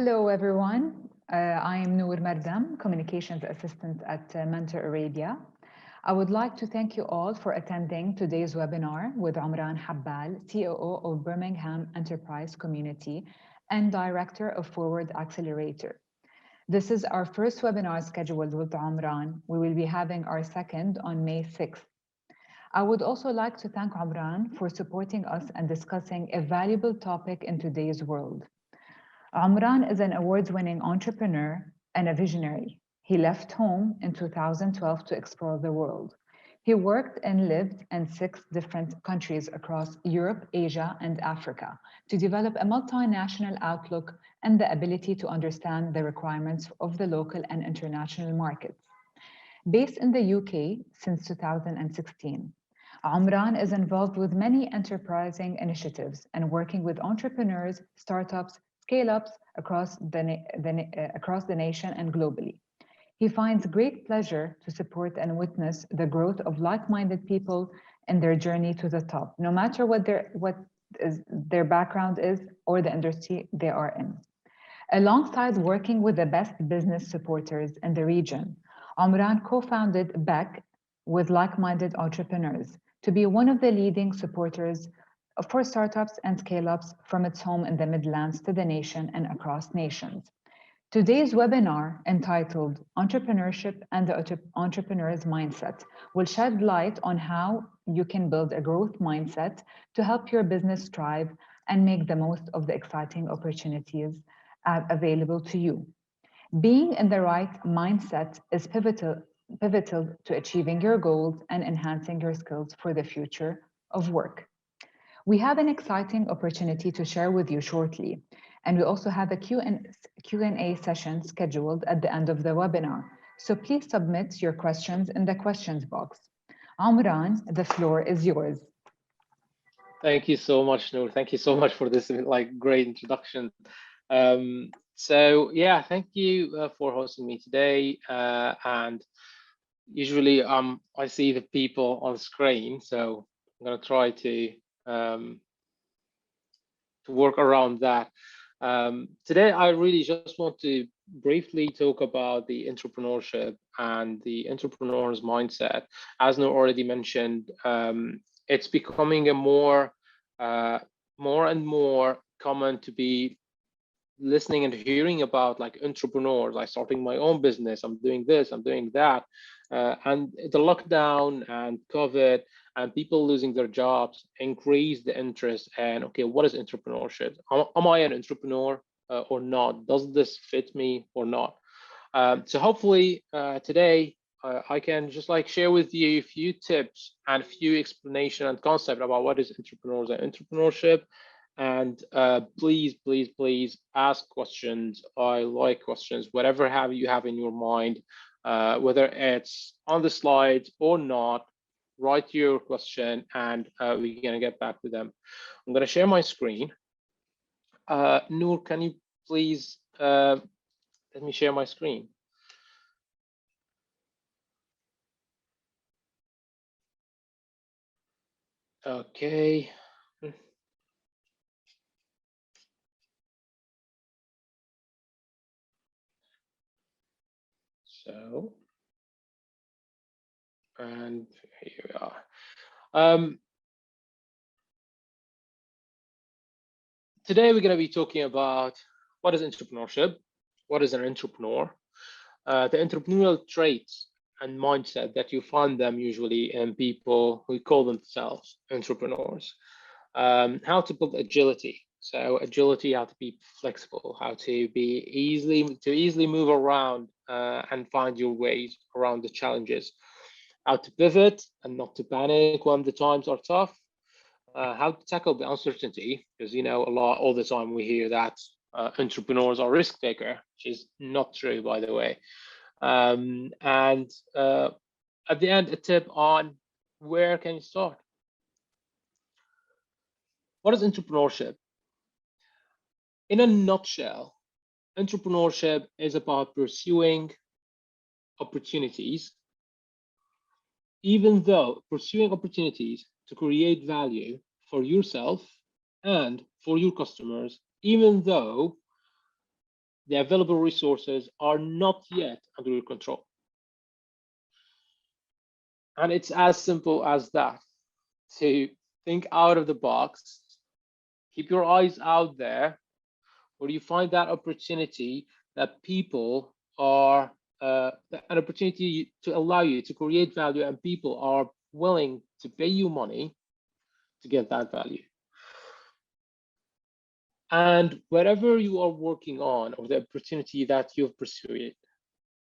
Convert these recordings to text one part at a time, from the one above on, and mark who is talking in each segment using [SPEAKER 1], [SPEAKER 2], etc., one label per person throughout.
[SPEAKER 1] Hello, everyone. I am Noor Mardam, Communications Assistant at Mentor Arabia. I would like to thank you all for attending today's webinar with Omran Habbal, COO of Birmingham Enterprise Community and Director of Forward Accelerator. This is our first webinar scheduled with Omran. We will be having our second on May 6th. I would also like to thank Omran for supporting us and discussing a valuable topic in today's world. Omran is an award-winning entrepreneur and a visionary. He left home in 2012 to explore the world. He worked and lived in 6 different countries across Europe, Asia, and Africa to develop a multinational outlook and the ability to understand the requirements of the local and international markets. Based in the UK since 2016, Omran is involved with many enterprising initiatives and working with entrepreneurs, startups, scale-ups across the nation and globally. He finds great pleasure to support and witness the growth of like-minded people in their journey to the top, no matter what their background is or the industry they are in. Alongside working with the best business supporters in the region, Omran co-founded BEC with like-minded entrepreneurs to be one of the leading supporters for startups and scale-ups from its home in the Midlands to the nation and across nations. Today's webinar, entitled Entrepreneurship and the Entrepreneur's Mindset, will shed light on how you can build a growth mindset to help your business thrive and make the most of the exciting opportunities available to you. Being in the right mindset is pivotal to achieving your goals and enhancing your skills for the future of work. We have an exciting opportunity to share with you shortly, and we also have a Q&A session scheduled at the end of the webinar. So please submit your questions in the questions box. Omran, the floor is yours.
[SPEAKER 2] Thank you so much, Noor. Thank you so much for this great introduction. So yeah, thank you for hosting me today. And usually I see the people on screen, so I'm going to try to work around that. Today, I really just want to briefly talk about the entrepreneurship and the entrepreneur's mindset. As Noor already mentioned, it's becoming a more and more common to be listening and hearing about entrepreneurs, like starting my own business, I'm doing this, I'm doing that. And the lockdown and COVID and people losing their jobs increase the interest in, okay, what is entrepreneurship? Am I an entrepreneur or not? Does this fit me or not? So hopefully today I can just share with you a few tips and a few explanation and concept about what is entrepreneurs and entrepreneurship. And please ask questions. I like questions, whatever you have in your mind, whether it's on the slides or not. Write your question and we're going to get back to them. I'm going to share my screen. Noor, can you please let me share my screen? Okay. So, and here we are. Today we're going to be talking about what is entrepreneurship, what is an entrepreneur, the entrepreneurial traits and mindset that you find them usually in people who call themselves entrepreneurs, how to build agility. So agility, how to be flexible, how to be easily move around and find your ways around the challenges, how to pivot and not to panic when the times are tough, how to tackle the uncertainty, because all the time we hear that entrepreneurs are risk taker, which is not true, by the way. And at the end, a tip on where can you start. What is entrepreneurship? In a nutshell, entrepreneurship is about pursuing opportunities, pursuing opportunities to create value for yourself and for your customers, even though the available resources are not yet under your control. And it's as simple as that. To think out of the box, keep your eyes out there, where you find that opportunity that people are, an opportunity to allow you to create value, and people are willing to pay you money to get that value. And wherever you are working on, or the opportunity that you've pursued,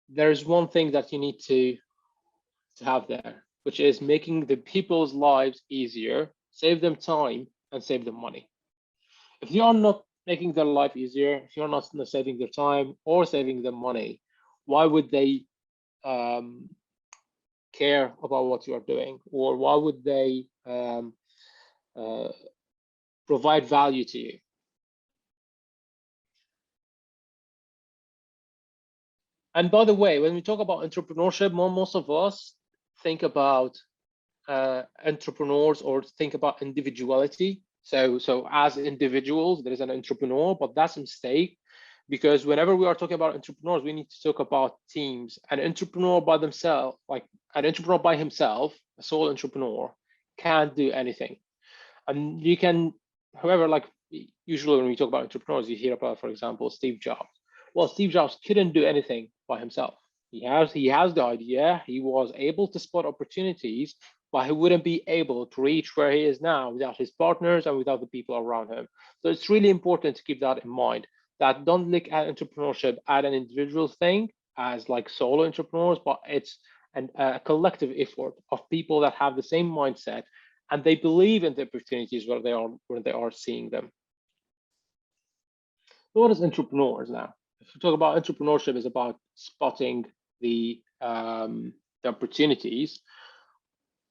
[SPEAKER 2] there's one thing that you need to have there, which is making the people's lives easier, save them time, and save them money. If you are not making their life easier, if you're not saving their time or saving them money, why would they care about what you are doing? Or why would they provide value to you? And by the way, when we talk about entrepreneurship, most of us think about entrepreneurs, or think about individuality. So as individuals, there is an entrepreneur, but that's a mistake, because whenever we are talking about entrepreneurs, we need to talk about teams. An entrepreneur by themselves, like an entrepreneur by himself, a sole entrepreneur, can't do anything. And you can, however, like usually when we talk about entrepreneurs, you hear about, for example, Steve Jobs. Well, Steve Jobs couldn't do anything by himself. He has the idea, he was able to spot opportunities, but he wouldn't be able to reach where he is now without his partners and without the people around him. So it's really important to keep that in mind, that don't look at entrepreneurship as an individual thing, as like solo entrepreneurs, but it's a collective effort of people that have the same mindset, and they believe in the opportunities where they are seeing them. So what is entrepreneurs now? If we talk about entrepreneurship, is about spotting the opportunities.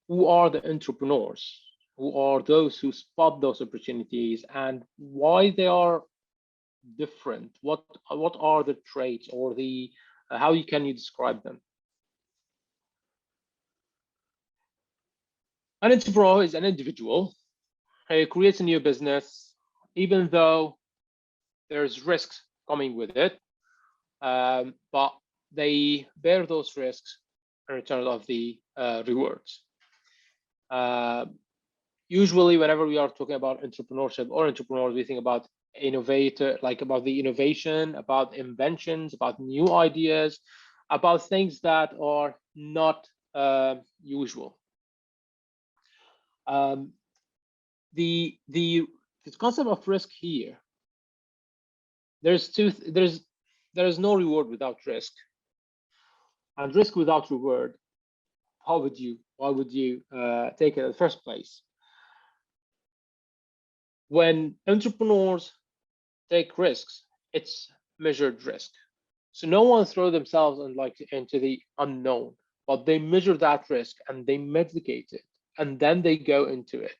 [SPEAKER 2] Who are the entrepreneurs? Who are those who spot those opportunities, and why they are different? What are the traits, or the how can you describe them? An entrepreneur is an individual who creates a new business, even though there's risks coming with it, but they bear those risks in return of the rewards. Usually, whenever we are talking about entrepreneurship or entrepreneurs, we think about innovator, like about the innovation, about inventions, about new ideas, about things that are not usual. The concept of risk here, there is no reward without risk, and risk without reward, why would you take it in the first place? When entrepreneurs take risks, it's measured risk. So no one throws themselves into the unknown, but they measure that risk and they mitigate it, and then they go into it.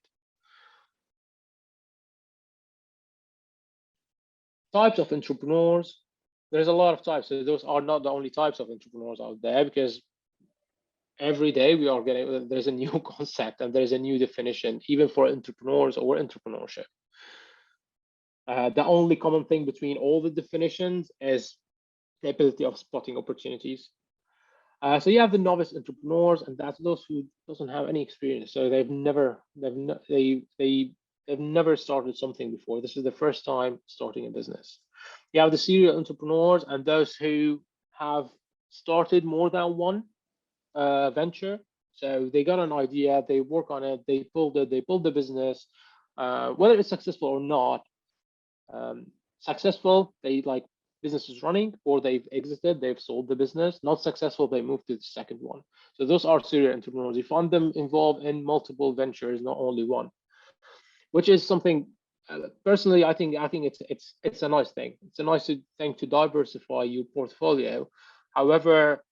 [SPEAKER 2] Types of entrepreneurs, there's a lot of types. So those are not the only types of entrepreneurs out there, because every day we are there's a new concept and there's a new definition, even for entrepreneurs or entrepreneurship. The only common thing between all the definitions is the ability of spotting opportunities. So you have the novice entrepreneurs, and that's those who doesn't have any experience. So they've never started something before. This is the first time starting a business. You have the serial entrepreneurs, and those who have started more than one venture. So they got an idea, they work on it, they build the business, whether it's successful or not. Successful, they business is running, or they've exited, they've sold the business. Not successful, they move to the second one. So those are serial entrepreneurs. You find them involved in multiple ventures, not only one, which is something personally I think it's a nice thing. It's a nice thing to diversify your portfolio. However,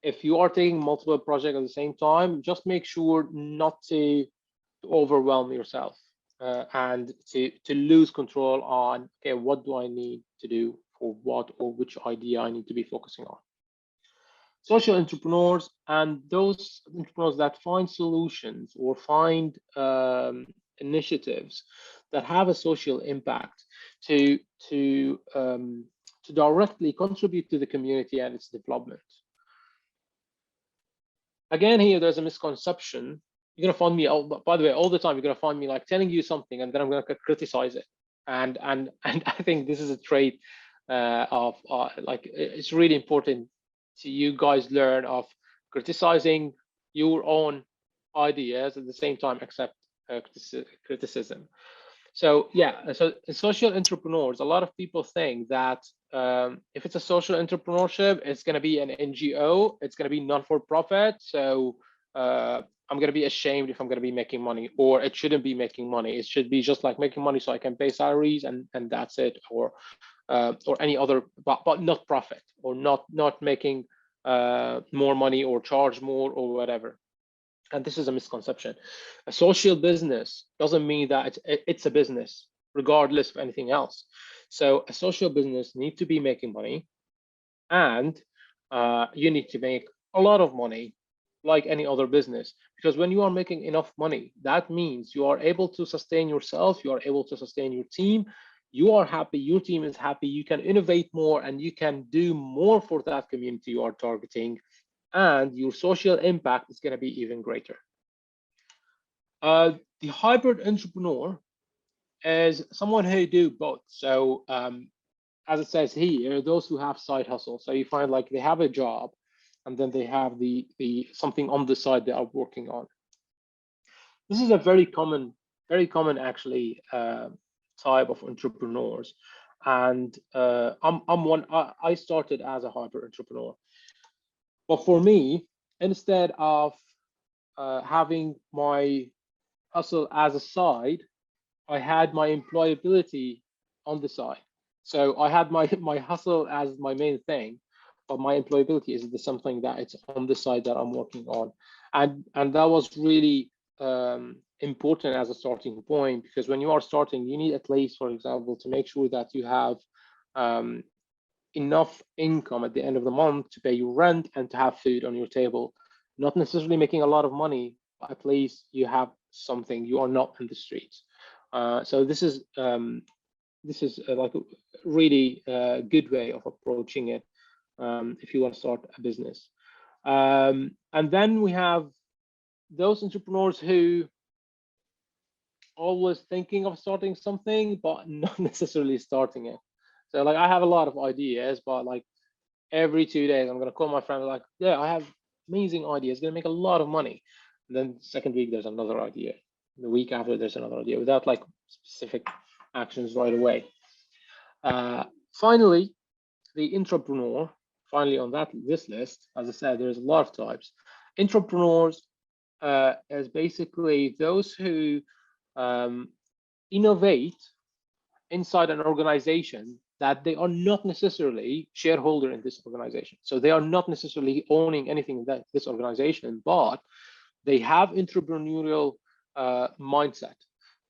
[SPEAKER 2] if you are taking multiple projects at the same time, just make sure not to overwhelm yourself. And to lose control on, okay, what do I need to do for what, or which idea I need to be focusing on. Social entrepreneurs, and those entrepreneurs that find solutions or find initiatives that have a social impact. to directly contribute to the community and its development. Again, here there's a misconception. You're gonna find me, by the way, all the time. You're gonna find me like telling you something, and then I'm gonna criticize it. And I think this is a trait of like, it's really important to you guys learn of criticizing your own ideas at the same time accept criticism. So yeah, so social entrepreneurs, a lot of people think that if it's a social entrepreneurship, it's going to be an NGO, it's going to be non-for-profit. So I'm going to be ashamed if I'm going to be making money, or it shouldn't be making money. It should be just like making money so I can pay salaries and that's it, or any other, but not profit, or not making more money or charge more or whatever. And this is a misconception. A social business doesn't mean that it's a business, regardless of anything else. So a social business needs to be making money, and you need to make a lot of money like any other business, because when you are making enough money, that means you are able to sustain yourself, you are able to sustain your team, you are happy, your team is happy, you can innovate more, and you can do more for that community you are targeting, and your social impact is going to be even greater. The hybrid entrepreneur is someone who do both. So as it says here, those who have side hustle. So you find like they have a job, and then they have the something on the side they are working on. This is a very common actually type of entrepreneurs, and I'm one. I started as a hybrid entrepreneur. But for me, instead of having my hustle as a side, I had my employability on the side. So I had my hustle as my main thing, but my employability is something that it's on the side that I'm working on, and that was really important as a starting point, because when you are starting, you need at least, for example, to make sure that you have enough income at the end of the month to pay your rent and to have food on your table. Not necessarily making a lot of money, but at least you have something. You are not in the streets. So this is like a really good way of approaching it if you want to start a business. And then we have those entrepreneurs who always thinking of starting something, but not necessarily starting it. So like I have a lot of ideas, but like every 2 days I'm gonna call my friend like, yeah, I have amazing ideas, gonna make a lot of money. And then second week there's another idea. The week after there's another idea, without like specific actions right away. Finally, the entrepreneur. Finally on this list, as I said, there's a lot of types. Entrepreneurs is basically those who innovate inside an organization that they are not necessarily shareholder in this organization. So they are not necessarily owning anything in this organization, but they have entrepreneurial mindset.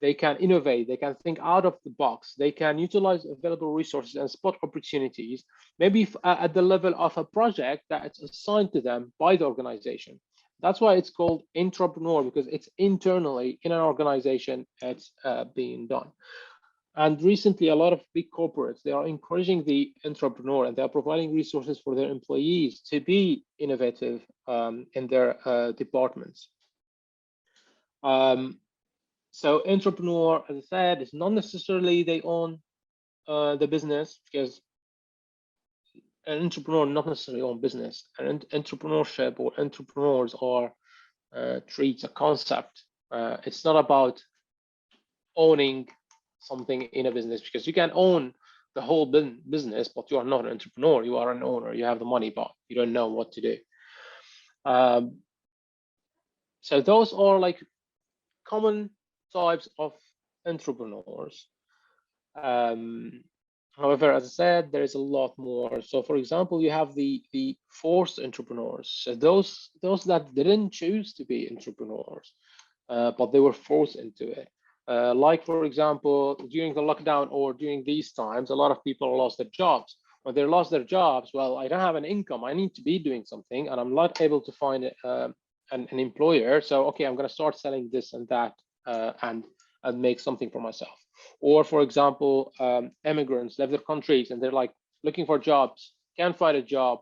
[SPEAKER 2] They can innovate, they can think out of the box, they can utilize available resources and spot opportunities, maybe at the level of a project that's assigned to them by the organization. That's why it's called entrepreneur, because it's internally in an organization it's being done. And recently, a lot of big corporates, they are encouraging the entrepreneur, and they are providing resources for their employees to be innovative in their departments. So entrepreneur, as I said, is not necessarily they own the business, because an entrepreneur not necessarily own business. And entrepreneurship or entrepreneurs are treats a concept. It's not about owning something in a business, because you can own the whole business, but you are not an entrepreneur. You are an owner. You have the money, but you don't know what to do. So those are like common types of entrepreneurs. However, as I said, there is a lot more. So for example, you have the forced entrepreneurs. So those that didn't choose to be entrepreneurs, but they were forced into it. Like, for example, during the lockdown or during these times, a lot of people lost their jobs. When they lost their jobs, well, I don't have an income. I need to be doing something, and I'm not able to find an employer. So, okay, I'm going to start selling this and that and make something for myself. Or for example, immigrants left their countries and they're like looking for jobs, can't find a job.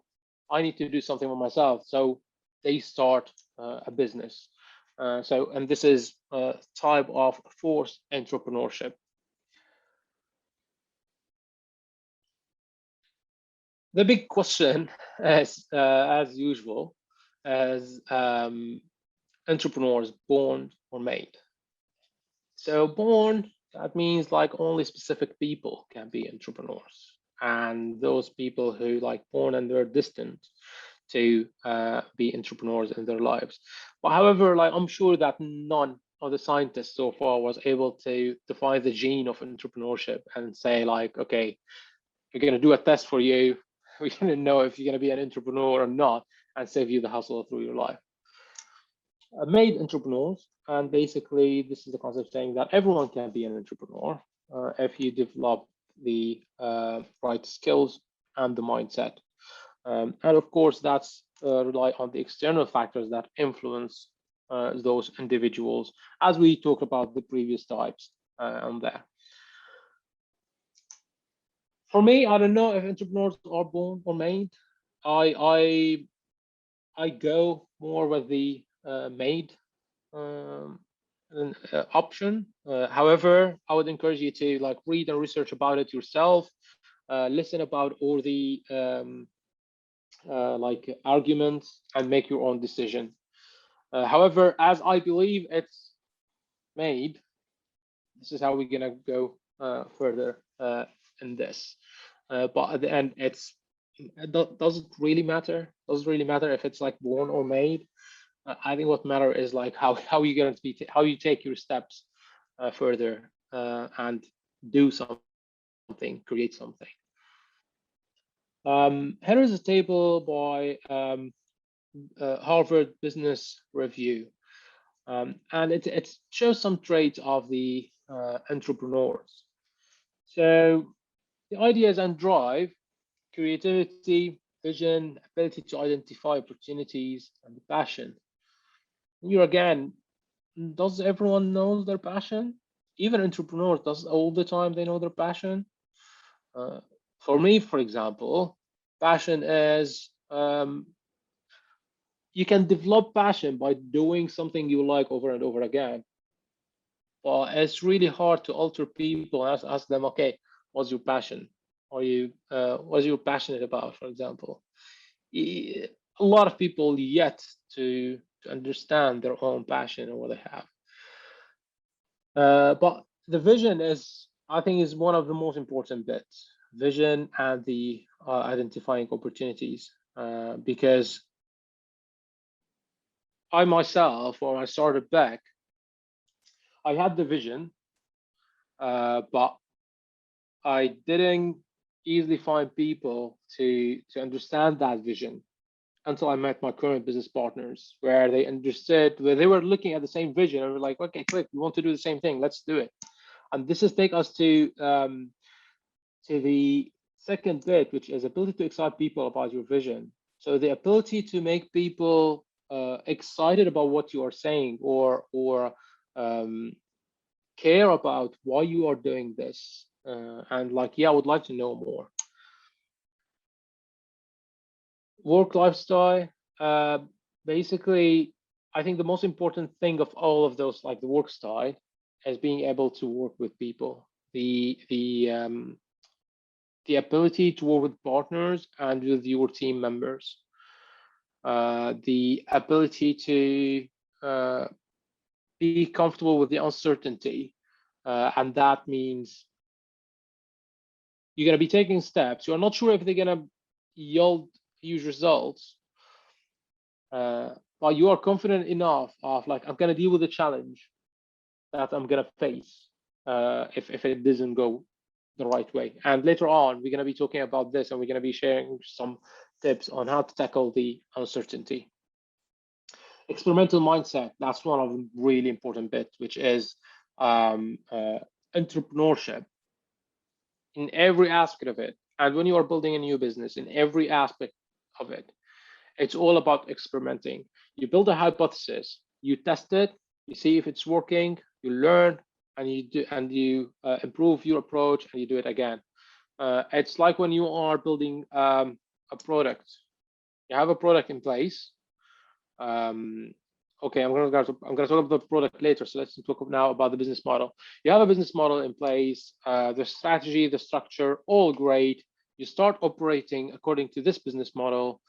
[SPEAKER 2] I need to do something for myself. So they start a business. And this is a type of forced entrepreneurship. The big question, as usual, as entrepreneurs, born or made. So born, that means like only specific people can be entrepreneurs, and those people who like born and they're destined to be entrepreneurs in their lives. But however, like I'm sure that none of the scientists so far was able to define the gene of entrepreneurship and say like, okay, we're going to do a test for you. We're going to know if you're going to be an entrepreneur or not and save you the hustle through your life. Made entrepreneurs, and basically this is the concept saying that everyone can be an entrepreneur if you develop the right skills and the mindset. And of course, that's rely on the external factors that influence those individuals, as we talked about the previous types on there. For me, I don't know if entrepreneurs are born or made. I go more with the made option. However, I would encourage you to like read and research about it yourself, listen about all the like arguments and make your own decision. However, as I believe it's made, this is how we're gonna go further in this. But at the end, it doesn't really matter. Doesn't really matter if it's like born or made. I think what matters is like how you're going to be how you take your steps further and do something, create something. Here is a table by Harvard Business Review, and it shows some traits of the entrepreneurs. So the ideas and drive, creativity, vision, ability to identify opportunities, and passion. Here again, does everyone know their passion? Even entrepreneurs, does all the time they know their passion? For me, for example, passion is you can develop passion by doing something you like over and over again. But it's really hard to alter people and ask them, okay, what's your passion? Are you what are you passionate about, for example? A lot of people yet to understand their own passion or what they have. But the vision is, I think, is one of the most important bits. Vision and the identifying opportunities, because I myself, when I started back, I had the vision, but I didn't easily find people to understand that vision until I met my current business partners, where they understood, where they were looking at the same vision and were like, okay, click, we want to do the same thing, let's do it. And this is take us to the second bit, which is ability to excite people about your vision. So the ability to make people excited about what you are saying, or care about why you are doing this, and like, yeah, I would like to know more. Work lifestyle, basically, I think the most important thing of all of those, like the work style, is being able to work with people. The ability to work with partners and with your team members. The ability to be comfortable with the uncertainty, and that means you're going to be taking steps. You're not sure if they're going to yield huge results, but you are confident enough of like, I'm going to deal with the challenge that I'm going to face if it doesn't go the right way. And later on, we're going to be talking about this, and we're going to be sharing some tips on how to tackle the uncertainty. Experimental mindset, that's one of the really important bits, which is entrepreneurship in every aspect of it. And when you are building a new business, in every aspect of it, it's all about experimenting. You build a hypothesis, you test it, you see if it's working, you learn, and you improve your approach, and you do it again. It's like when you are building a product. You have a product in place. Okay, I'm gonna talk about the product later. So let's talk now about the business model. You have a business model in place, the strategy, the structure, all great. You start operating according to this business model.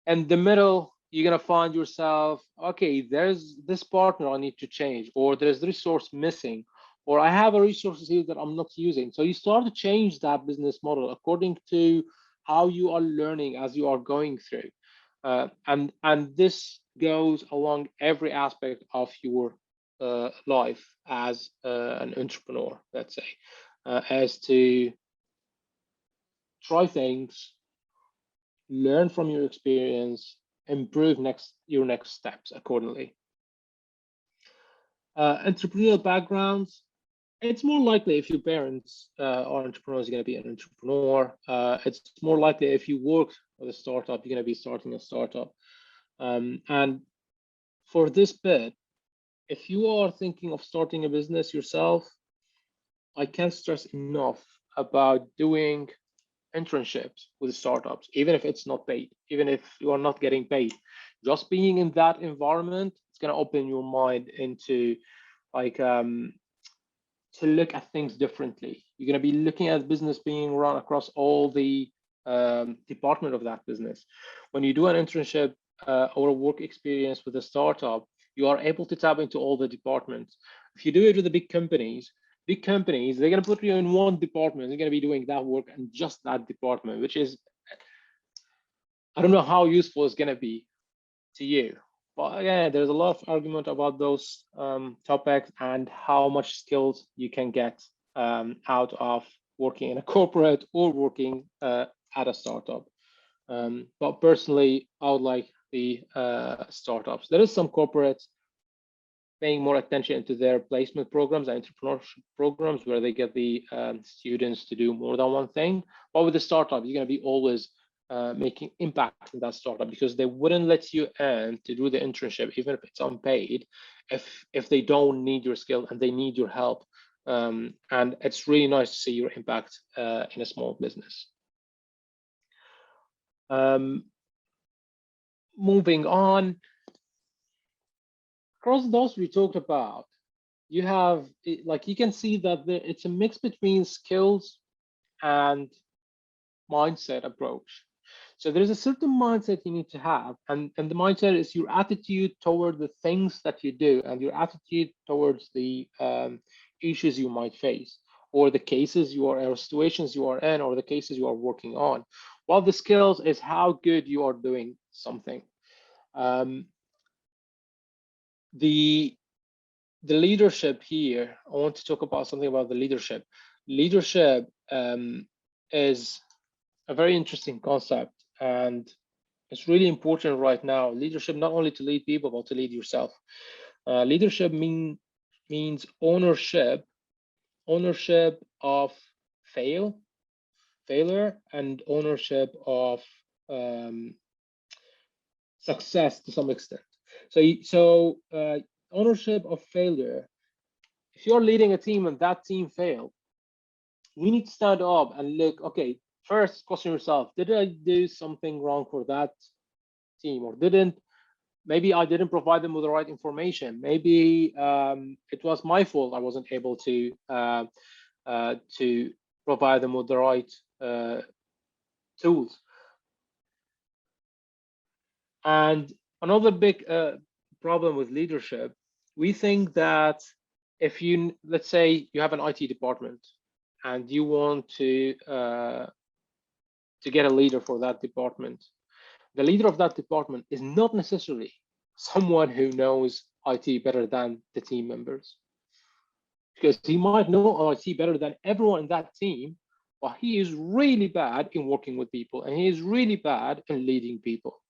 [SPEAKER 2] And the middle, you're gonna find yourself, okay, there's this partner I need to change, or there's the resource missing, or I have a resource here that I'm not using. So you start to change that business model according to how you are learning as you are going through. And this goes along every aspect of your life as an entrepreneur, let's say, as to try things, learn from your experience, improve your next steps accordingly. Entrepreneurial backgrounds, it's more likely if your parents are entrepreneurs, you're going to be an entrepreneur. It's more likely if you work with a startup, you're going to be starting a startup. And for this bit, if you are thinking of starting a business yourself, I can't stress enough about doing internships with startups, even if it's not paid, even if you are not getting paid. Just being in that environment, it's going to open your mind into like to look at things differently. You're going to be looking at business being run across all the department of that business. When you do an internship or a work experience with a startup, you are able to tap into all the departments. If you do it with the big companies, they're going to put you in one department. They're going to be doing that work and just that department, which is, I don't know how useful it's going to be to you. But again, there's a lot of argument about those topics and how much skills you can get out of working in a corporate or working at a startup. But personally, I would like the startups. There is some corporates paying more attention to their placement programs and entrepreneurship programs where they get the students to do more than one thing. But with the startup, you're going to be always making impact in that startup, because they wouldn't let you in to do the internship, even if it's unpaid, if they don't need your skill and they need your help. And it's really nice to see your impact in a small business. Moving on, across those we talked about, you have, like, you can see that it's a mix between skills and mindset approach. So there's a certain mindset you need to have, and the mindset is your attitude toward the things that you do and your attitude towards the issues you might face, or the cases you are, or situations you are in, or the cases you are working on. While the skills is how good you are doing something. The leadership here, I want to talk about something about the leadership. Leadership is a very interesting concept, and it's really important right now. Leadership, not only to lead people, but to lead yourself. Leadership means ownership of failure, and ownership of success to some extent. So ownership of failure. If you're leading a team and that team failed, you need to stand up and look, okay, first question yourself, did I do something wrong for that team, or maybe I didn't provide them with the right information. Maybe it was my fault I wasn't able to provide them with the right tools. And another big problem with leadership, we think that if you, let's say you have an IT department and you want to get a leader for that department, the leader of that department is not necessarily someone who knows IT better than the team members, because he might know IT better than everyone in that team, but he is really bad in working with people, and he is really bad in leading people.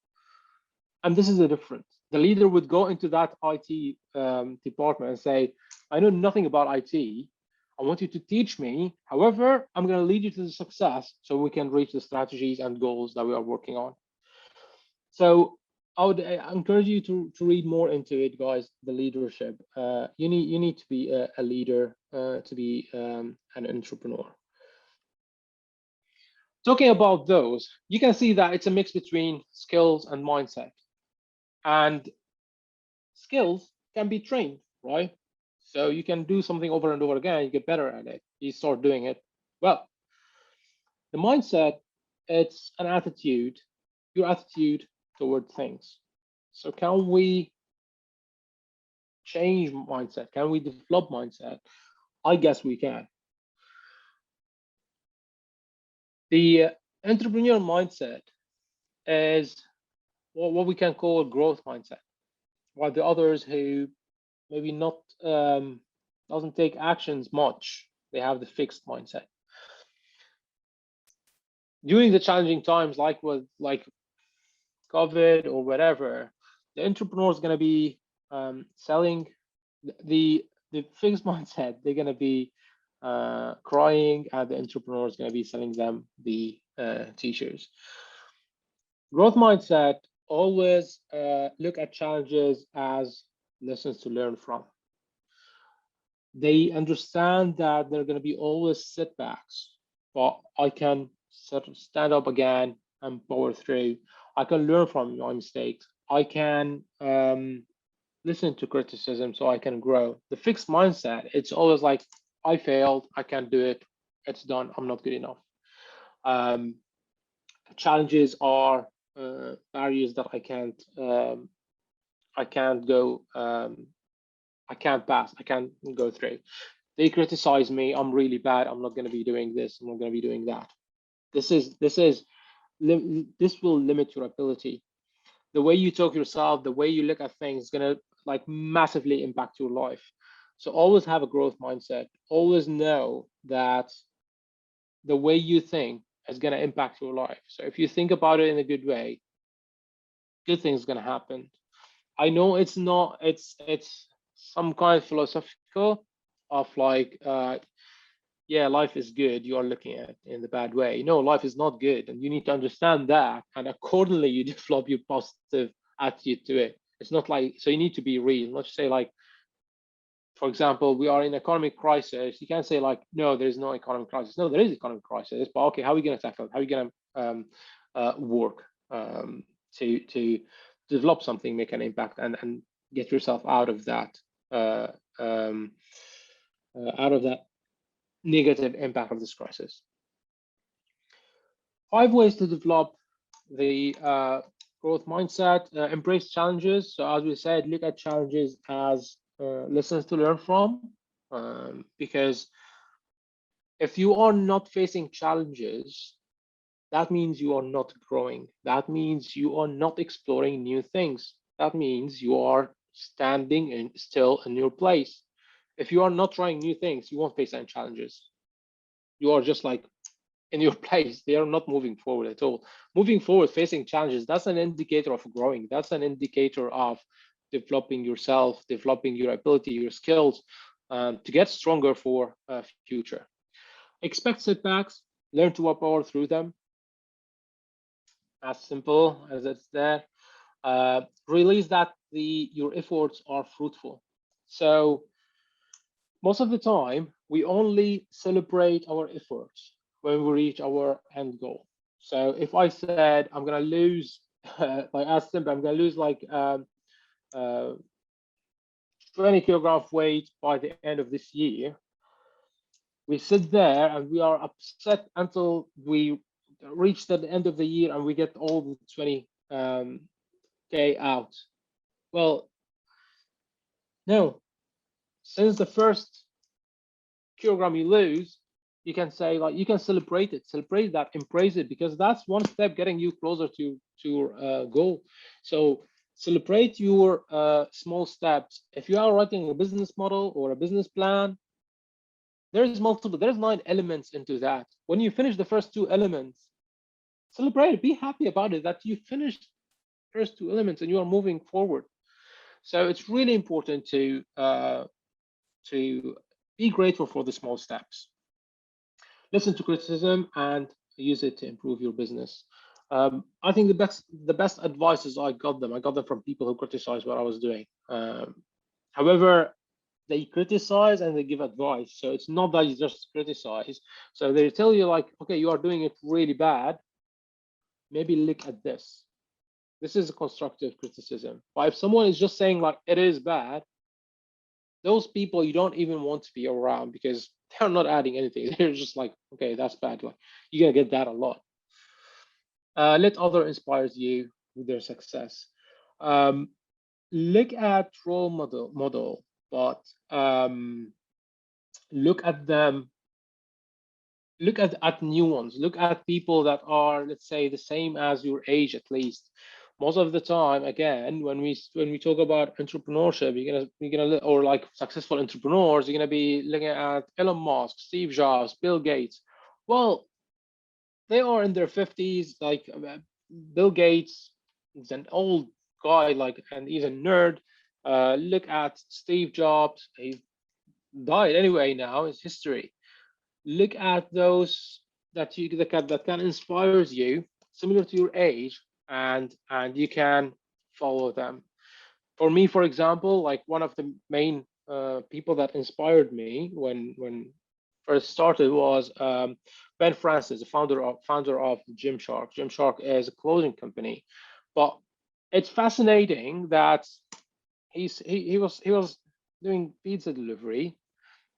[SPEAKER 2] And this is the difference. The leader would go into that IT department and say, I know nothing about IT. I want you to teach me. However, I'm going to lead you to the success so we can reach the strategies and goals that we are working on. So I would encourage you to read more into it, guys. The leadership. You need to be a leader to be an entrepreneur. Talking about those, you can see that it's a mix between skills and mindset. And skills can be trained, right? So you can do something over and over again, you get better at it, you start doing it well. The mindset, it's an attitude, your attitude toward things. So can we change mindset? Can we develop mindset? I guess we can. The entrepreneur mindset is what we can call a growth mindset, while the others who maybe not doesn't take actions much, they have the fixed mindset. During the challenging times like COVID or whatever, the entrepreneur is going to be selling the fixed mindset. They're going to be crying, and the entrepreneur is going to be selling them the t-shirts. Growth mindset always look at challenges as lessons to learn from. They understand that there are going to be always setbacks, but I can sort of stand up again and power through. I can learn from my mistakes. I can listen to criticism so I can grow. The fixed mindset, it's always like, I failed, I can't do it, it's done, I'm not good enough. Challenges are barriers that I can't go, I can't pass, I can't go through. They criticize me, I'm really bad, I'm not going to be doing this, I'm not going to be doing that. This will limit your ability. The way you talk yourself, the way you look at things is going to like massively impact your life. So always have a growth mindset. Always know that the way you think is going to impact your life. So if you think about it in a good way, good things are going to happen. I know it's not, it's some kind of philosophical of like, yeah, life is good, you are looking at it in the bad way. No, life is not good, and you need to understand that, and accordingly you develop your positive attitude to it. It's not like, so you need to be real, not just say like, for example, we are in economic crisis. You can't say like, no, there's no economic crisis. No, there is economic crisis, but okay, how are we going to tackle it? How are we going to work to develop something, make an impact, and get yourself out of that negative impact of this crisis. 5 ways to develop the growth mindset. Embrace challenges. So as we said, look at challenges as lessons to learn from, because if you are not facing challenges, that means you are not growing. That means you are not exploring new things. That means you are standing still in your place. If you are not trying new things, you won't face any challenges. You are just like in your place. They are not moving forward at all. Moving forward, facing challenges, that's an indicator of growing. That's an indicator of developing yourself, developing your ability, your skills, to get stronger for future. Expect setbacks, learn to power through them. As simple as it's there. Release that your efforts are fruitful. So most of the time, we only celebrate our efforts when we reach our end goal. So if I said I'm gonna lose, like as simple, I'm gonna lose like 20 kilogram of weight by the end of this year, we sit there and we are upset until we reach the end of the year and we get all the 20 K out. Well, no, since the first kilogram you lose, you can say like, you can celebrate it, celebrate that, embrace it, because that's one step getting you closer to your goal. So celebrate your small steps. If you are writing a business model or a business plan, there's 9 elements into that. When you finish the first 2 elements, celebrate it, be happy about it, that you finished first 2 elements and you are moving forward. So it's really important to be grateful for the small steps. Listen to criticism and use it to improve your business. I think the best advices I got them from people who criticized what I was doing. However, they criticize and they give advice. So it's not that you just criticize. So they tell you like, okay, you are doing it really bad. Maybe look at this. This is a constructive criticism. But if someone is just saying like it is bad, those people you don't even want to be around because they're not adding anything. They're just like, okay, that's bad. Like you're gonna get that a lot. Let other inspires you with their success. Look at role model, but look at them. Look at new ones. Look at people that are, let's say, the same as your age at least. Most of the time, again, when we talk about entrepreneurship, you're gonna or like successful entrepreneurs, you're gonna be looking at Elon Musk, Steve Jobs, Bill Gates. Well, they are in their 50s. Like Bill Gates is an old guy, like, and he's a nerd. Look at Steve Jobs. He died anyway. Now it's history. Look at those that can inspires you, similar to your age, and you can follow them. For me, for example, like one of the main people that inspired me when first started was Ben Francis, the founder of Gymshark. Gymshark is a clothing company, but it's fascinating that he was doing pizza delivery.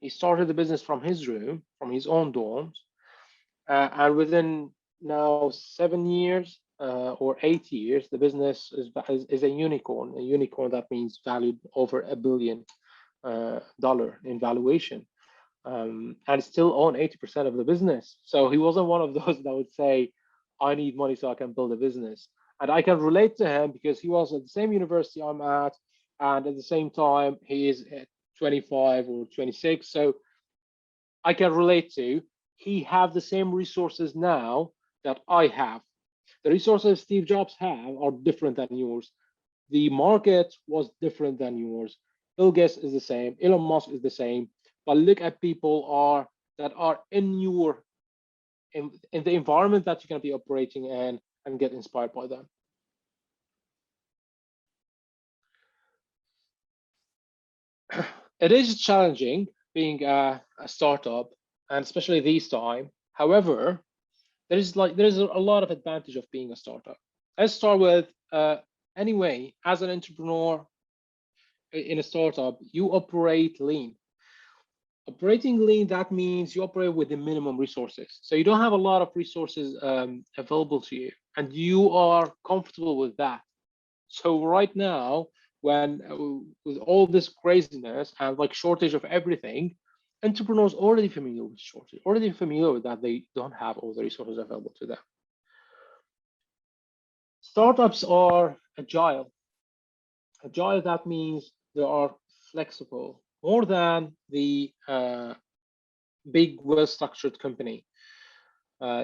[SPEAKER 2] He started the business from his room, from his own dorms, and within now 7 years or 8 years, the business is a unicorn. A unicorn that means valued over $1 billion in valuation, and still own 80% of the business. So he wasn't one of those that would say, "I need money so I can build a business." And I can relate to him because he was at the same university I'm at, and at the same time he is at 25 or 26. So I can relate to. He have the same resources now that I have. The resources Steve Jobs have are different than yours. The market was different than yours. Bill Gates is the same. Elon Musk is the same. But look at people that are in the environment that you're going to be operating in and get inspired by them. It is challenging being a startup, and especially this time. However, there is a lot of advantage of being a startup. Let's start with anyway, as an entrepreneur in a startup, you operate lean. Operating lean, that means you operate with the minimum resources. So you don't have a lot of resources available to you, and you are comfortable with that. So right now, when with all this craziness and like shortage of everything, entrepreneurs already familiar with shortage, already familiar with that they don't have all the resources available to them. Startups are agile. Agile, that means they are flexible more than the big, well-structured company.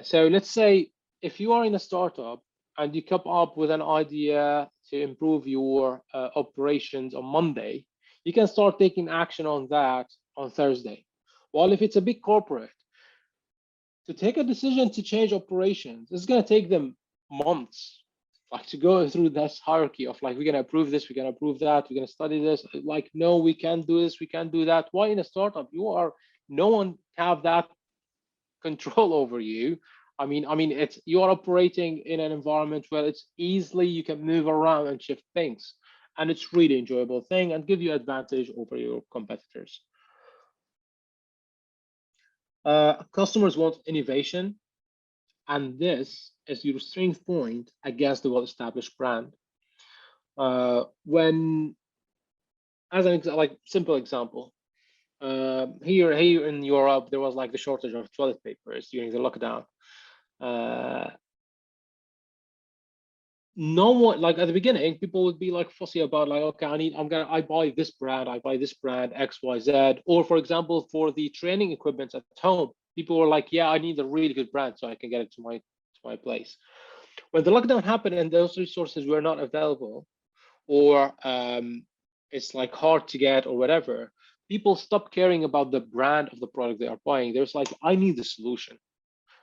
[SPEAKER 2] So let's say if you are in a startup and you come up with an idea to improve your operations on Monday, you can start taking action on that on Thursday. While if it's a big corporate, to take a decision to change operations, it's going to take them months, like to go through this hierarchy of like, we're going to approve this, we're going to approve that, we're going to study this. Like, no, we can't do this, we can't do that. Why in a startup, no one have that control over you. I mean, it's you are operating in an environment where it's easily you can move around and shift things, and it's really enjoyable thing and give you advantage over your competitors. Customers want innovation, and this is your strength point against the well-established brand. When, as an simple example, here in Europe, there was like the shortage of toilet papers during the lockdown. No one, like at the beginning, people would be like fussy about like, okay, I buy this brand, XYZ. Or for example, for the training equipment at home, people were like, yeah, I need a really good brand so I can get it to my place. When the lockdown happened and those resources were not available, or it's like hard to get or whatever, people stop caring about the brand of the product they are buying. There's like, I need the solution.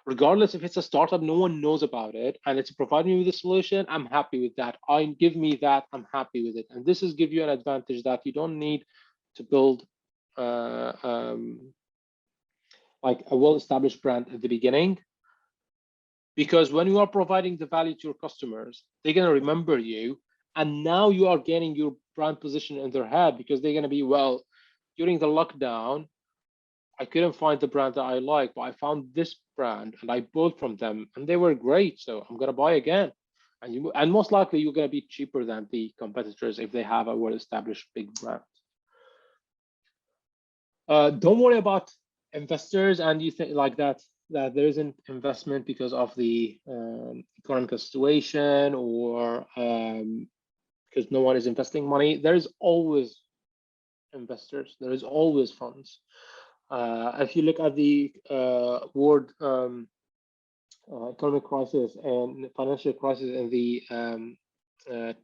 [SPEAKER 2] Regardless if it's a startup, no one knows about it, and it's providing me with a solution, I'm happy with that. Give me that, I'm happy with it. And this is give you an advantage that you don't need to build like a well-established brand at the beginning, because when you are providing the value to your customers, they're going to remember you, and now you are gaining your brand position in their head, because they're going to be, well, during the lockdown I couldn't find the brand that I like, but I found this brand and I bought from them and they were great, so I'm going to buy again. And most likely you're going to be cheaper than the competitors if they have a well-established big brand. Don't worry about investors and you think like that there isn't investment because of the economic situation, or because no one is investing money. There is always investors, there is always funds. If you look at the world economic crisis and financial crisis in the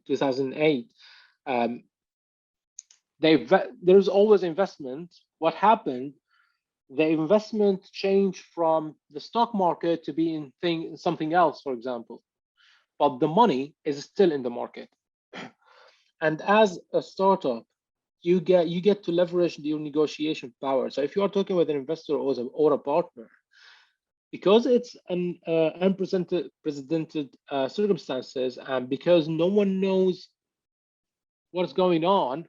[SPEAKER 2] 2008, there's always investment. What happened? The investment changed from the stock market to be in something else, for example, but the money is still in the market. And as a startup, you get to leverage your negotiation power. So if you are talking with an investor or a partner, because it's an unprecedented circumstances, and because no one knows what's going on,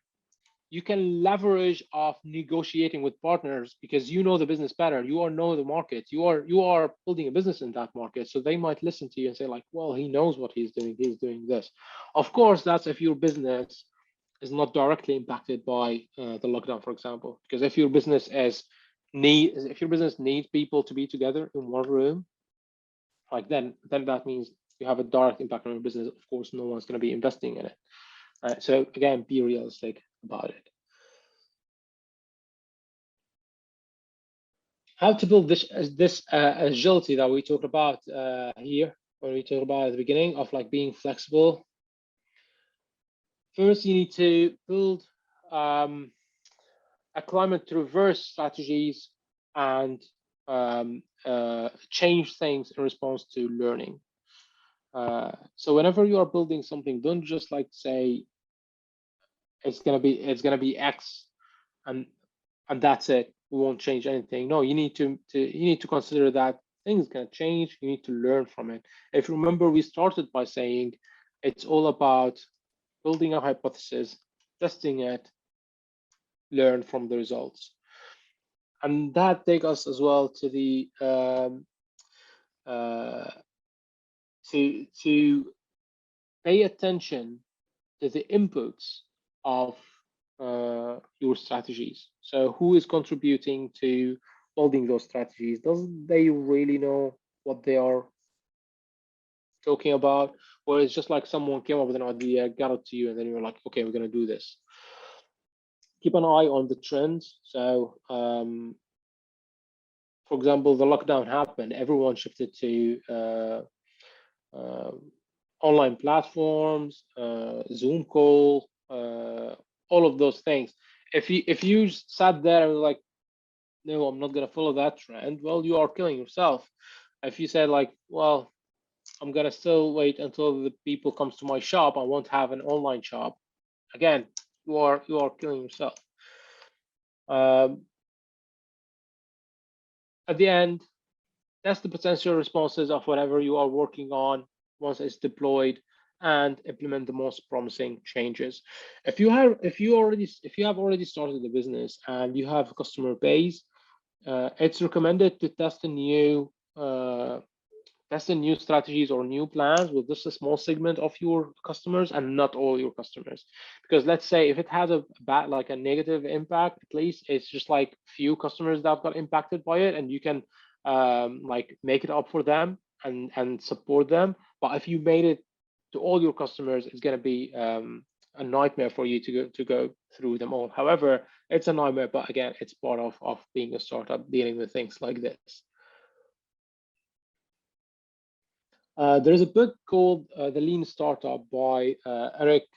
[SPEAKER 2] you can leverage off negotiating with partners because you know the business better. You know the market. You are building a business in that market, so they might listen to you and say like, well, he knows what he's doing. He's doing this. Of course, that's if your business is not directly impacted by the lockdown, for example. Because if your business needs people to be together in one room, like then that means you have a direct impact on your business. Of course, no one's going to be investing in it. So again, be realistic about it. How to build this agility that we talked about here, when we talked about at the beginning of like being flexible. First, you need to build a climate to reverse strategies and change things in response to learning. So whenever you are building something, don't just like say it's gonna be X and that's it. We won't change anything. No, you need to consider that things gonna change. You need to learn from it. If you remember, we started by saying it's all about building a hypothesis, testing it, learn from the results. And that takes us as well to the to pay attention to the inputs of your strategies. So who is contributing to building those strategies? Doesn't they really know what they are talking about? Or it's just like someone came up with an idea, got it to you, and then you're like, okay, we're going to do this. Keep an eye on the trends. So for example, the lockdown happened, everyone shifted to online platforms, Zoom call, all of those things. If you sat there and was like, no, I'm not going to follow that trend, well, you are killing yourself. If you said like, well, I'm going to still wait until the people comes to my shop, I won't have an online shop, again, you are killing yourself. At the end, that's the potential responses of whatever you are working on once it's deployed, and implement the most promising changes. If you have already started the business and you have a customer base, it's recommended to test a new strategies or new plans with just a small segment of your customers and not all your customers. Because let's say if it has a bad, like a negative impact, at least it's just like few customers that got impacted by it, and you can like make it up for them and support them. But if you made it to all your customers, it's going to be a nightmare for you to go through them all. However, it's a nightmare, but again, it's part of being a startup, dealing with things like this. There's a book called The Lean Startup by Eric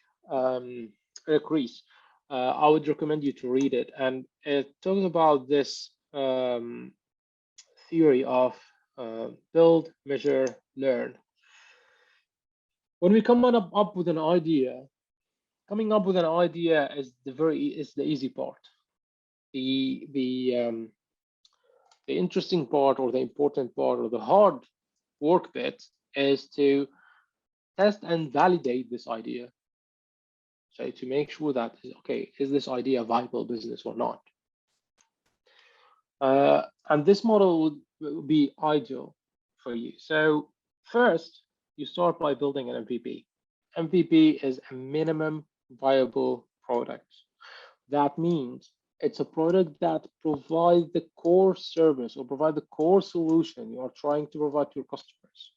[SPEAKER 2] Ries. I would recommend you to read it. And it talks about this theory of build, measure, learn. When we come up with an idea, coming up with an idea is the easy part. The interesting part, or the important part, or the hard work bit is to test and validate this idea. So to make sure that, okay, is this idea a viable business or not? And this model would be ideal for you. So first, you start by building an MVP. MVP is a minimum viable product. That means it's a product that provides the core service or provide the core solution you are trying to provide to your customers.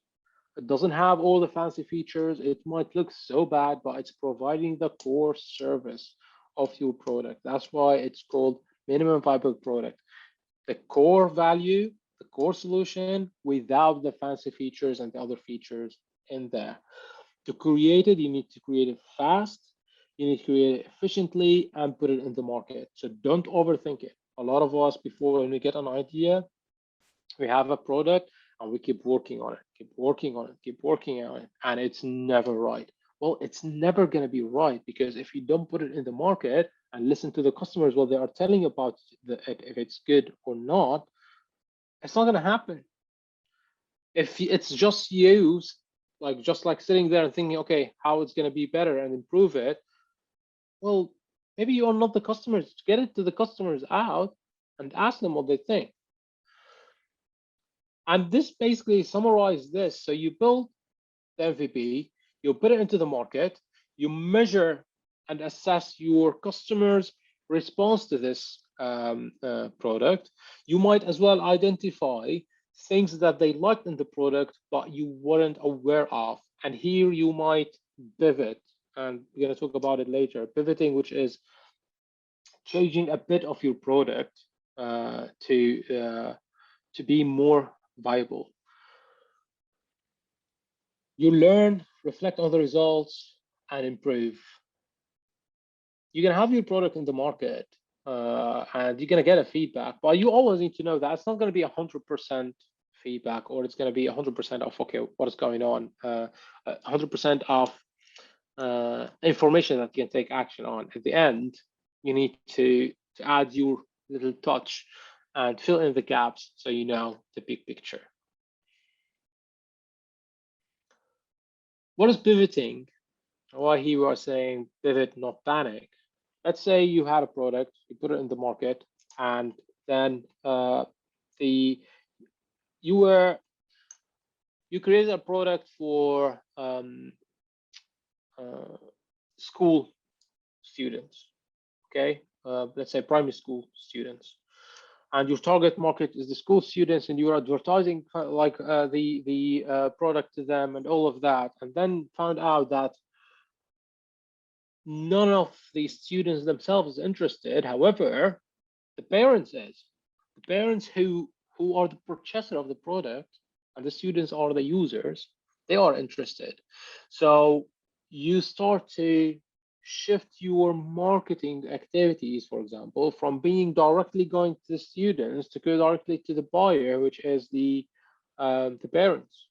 [SPEAKER 2] It doesn't have all the fancy features. It might look so bad, but it's providing the core service of your product. That's why it's called minimum viable product. The core value, the core solution without the fancy features and the other features in there. To create it, you need to create it fast, you need to create it efficiently and put it in the market. So don't overthink it. A lot of us, before, when we get an idea, we have a product and we keep working on it, keep working on it, keep working on it, and it's never right. Well, it's never going to be right, because if you don't put it in the market and listen to the customers, what they are telling you about if it's good or not, it's not going to happen. If it's just you, just like sitting there and thinking, okay, how it's going to be better and improve it, well, maybe you are not the customers. Get it to the customers out and ask them what they think. And this basically summarizes this. So you build the MVP, you put it into the market, you measure and assess your customers' response to this product. You might as well identify things that they liked in the product, but you weren't aware of. And here you might pivot, and we're going to talk about it later. Pivoting, which is changing a bit of your product to be more viable. You learn, reflect on the results, and improve. You're gonna have your product in the market, and you're gonna get a feedback, but you always need to know that it's not gonna be 100% feedback, or it's gonna be 100% of, okay, what is going on, 100% of information that you can take action on. At the end, you need to add your little touch and fill in the gaps so you know the big picture. What is pivoting? Why he was saying pivot, not panic. Let's say you had a product, you put it in the market, and then you created a product for school students, okay? Let's say primary school students, and your target market is the school students, and you are advertising the product to them and all of that, and then found out that none of the students themselves is interested. However, the parents is. The parents who are the purchaser of the product, and the students are the users, they are interested. So you start to shift your marketing activities, for example, from being directly going to the students to go directly to the buyer, which is the parents.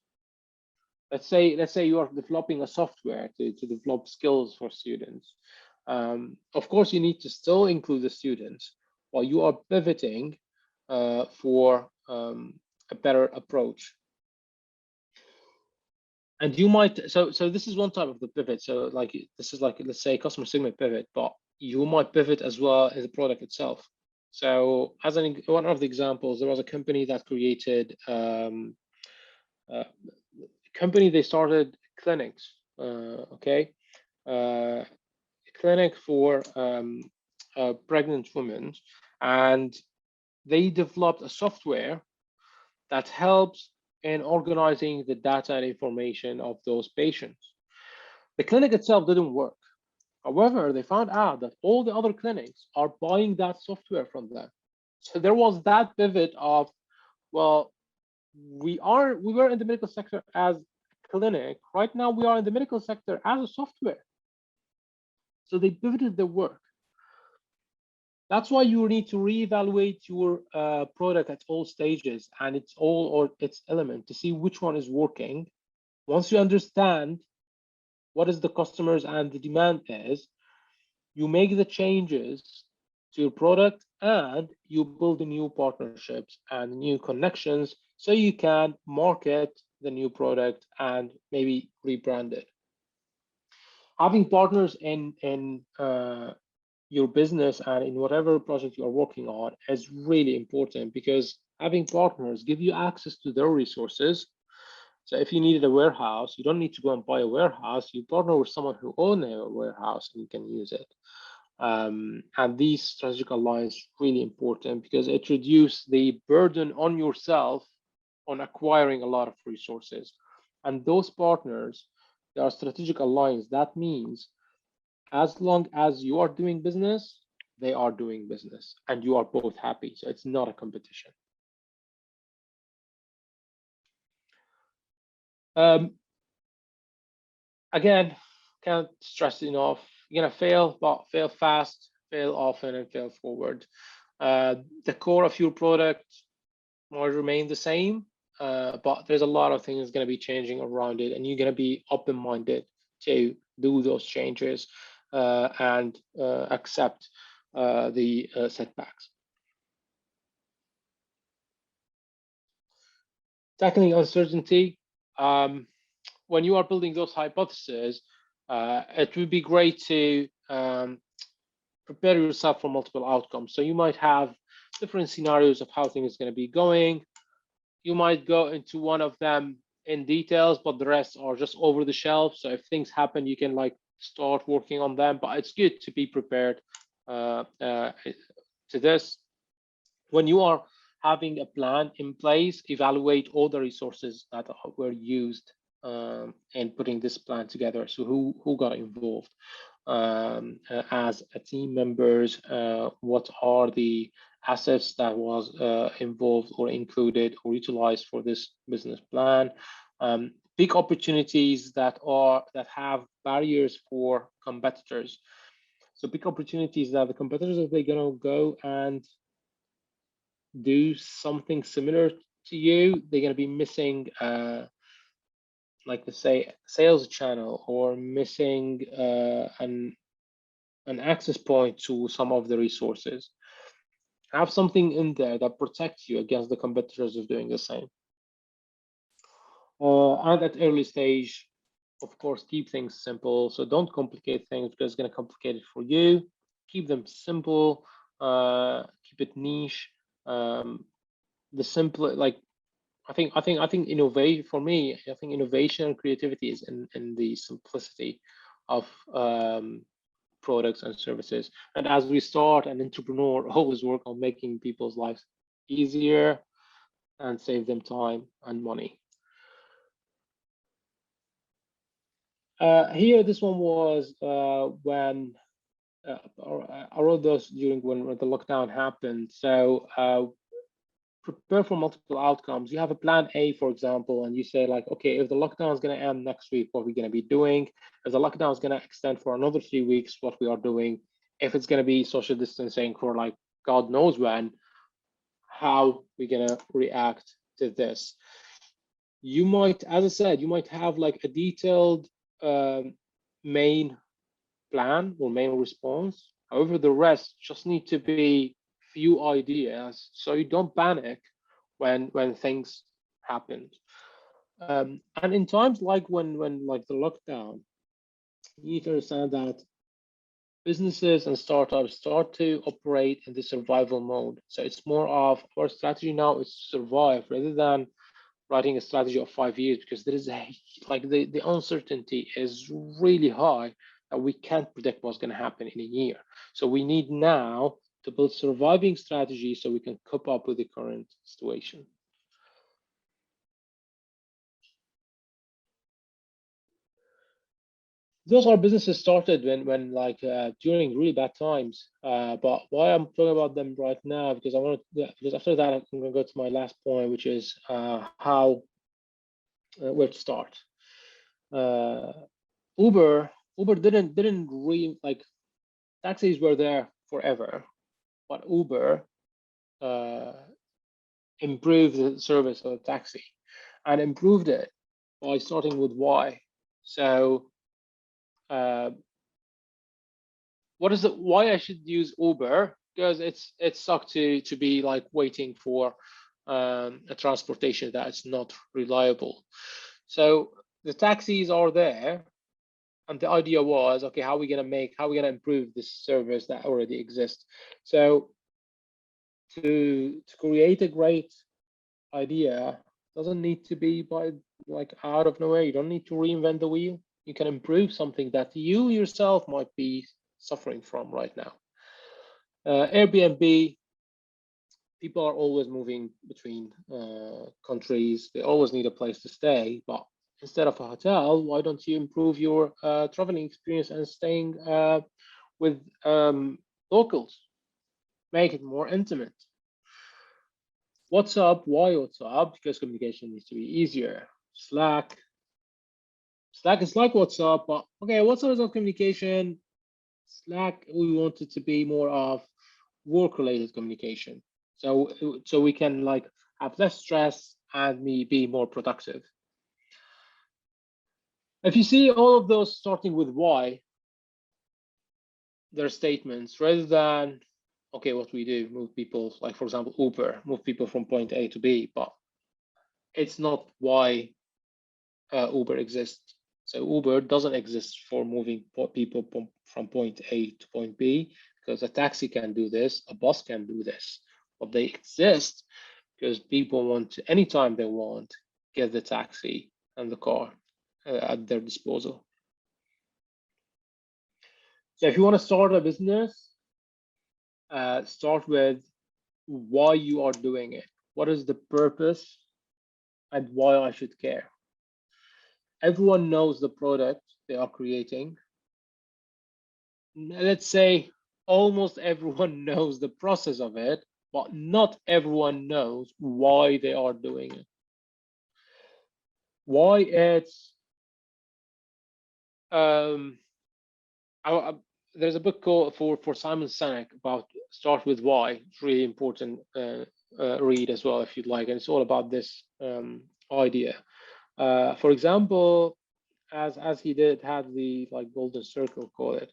[SPEAKER 2] Let's say you are developing a software to develop skills for students. Of course, you need to still include the students, while you are pivoting for a better approach. And you might, so this is one type of the pivot. So this is let's say customer segment pivot, but you might pivot as well as the product itself. So as one of the examples, there was a company that created they started clinics, okay, clinic for pregnant women, and they developed a software that helps in organizing the data and information of those patients. The clinic itself didn't work. However, they found out that all the other clinics are buying that software from them. So there was that pivot of, well, we were in the medical sector as a clinic. Right now, we are in the medical sector as a software. So they pivoted their work. That's why you need to reevaluate your product at all stages and its all or its element to see which one is working. Once you understand what is the customers and the demand is, you make the changes to your product and you build new partnerships and new connections so you can market the new product and maybe rebrand it. Having partners in your business and in whatever project you are working on is really important, because having partners give you access to their resources. So if you needed a warehouse, you don't need to go and buy a warehouse. You partner with someone who owns a warehouse and you can use it. And these strategic alliances really important because it reduces the burden on yourself on acquiring a lot of resources. And those partners, they are strategic alliance. That means as long as you are doing business, they are doing business and you are both happy. So it's not a competition. Again, can't stress it enough. You're gonna fail, but fail fast, fail often, and fail forward. The core of your product might remain the same, but there's a lot of things going to be changing around it, and you're going to be open-minded to do those changes and accept the setbacks. Tackling uncertainty. When you are building those hypotheses, it would be great to prepare yourself for multiple outcomes. So you might have different scenarios of how things are going to be going. You might go into one of them in details, but the rest are just over the shelf. So if things happen, you can like start working on them, but it's good to be prepared to this. When you are having a plan in place, evaluate all the resources that were used in putting this plan together. So who got involved as a team members, what are the assets that was involved or included or utilized for this business plan. Big opportunities that have barriers for competitors. So big opportunities that the competitors, if they're gonna go and do something similar to you, they're gonna be missing like the say sales channel or missing an access point to some of the resources. Have something in there that protects you against the competitors of doing the same. And at early stage, of course, keep things simple. So don't complicate things because it's going to complicate it for you. Keep them simple. Keep it niche. The simple, like I think innovate for me. I think innovation and creativity is in the simplicity of products and services. And as we start, an entrepreneur always work on making people's lives easier and save them time and money. Here, this one was when I wrote those during when the lockdown happened. So prepare for multiple outcomes. You have a plan A, for example, and you say like, okay, if the lockdown is going to end next week, what are we going to be doing? If the lockdown is going to extend for another 3 weeks, what we are doing? If it's going to be social distancing for like God knows when, how we're going to react to this? You might, as I said, you might have like a detailed main plan or main response. However, the rest just need to be few ideas so you don't panic when things happen. And in times like when like the lockdown, you need to understand that businesses and startups start to operate in the survival mode. So it's more of our strategy now is to survive rather than writing a strategy of 5 years, because there is like the uncertainty is really high that we can't predict what's going to happen in a year. So we need now to build surviving strategies so we can cope up with the current situation. Those are businesses started when like during really bad times. But why I'm talking about them right now, because I want to, because after that I'm going to go to my last point, which is how where to start. Uber didn't really like, taxis were there forever, but Uber improved the service of the taxi, and improved it by starting with why. So what is it? Why I should use Uber? Because it sucked to be like waiting for a transportation that is not reliable. So the taxis are there, and the idea was, okay, how are we gonna improve this service that already exists? So to create a great idea doesn't need to be by like out of nowhere. You don't need to reinvent the wheel. You can improve something that you yourself might be suffering from right now. Airbnb, people are always moving between countries. They always need a place to stay, but instead of a hotel, why don't you improve your traveling experience and staying with locals? Make it more intimate. What's up? Why what's up? Because communication needs to be easier. Slack is like WhatsApp, but okay, what sort of communication? Slack, we want it to be more of work-related communication. So we can like have less stress and be more productive. If you see all of those starting with why, they're statements rather than, okay, what we do, move people, like for example, Uber, move people from point A to B, but it's not why Uber exists. So Uber doesn't exist for moving people from point A to point B, because a taxi can do this, a bus can do this, but they exist because people want to, anytime they want, get the taxi and the car at their disposal. So if you want to start a business, start with why you are doing it. What is the purpose and why I should care? Everyone knows the product they are creating. Let's say almost everyone knows the process of it, but not everyone knows why they are doing it. Why it's there's a book called for Simon Sinek about start with why. It's really important read as well if you'd like, and it's all about this idea. For example, as he did had the like golden circle, call it.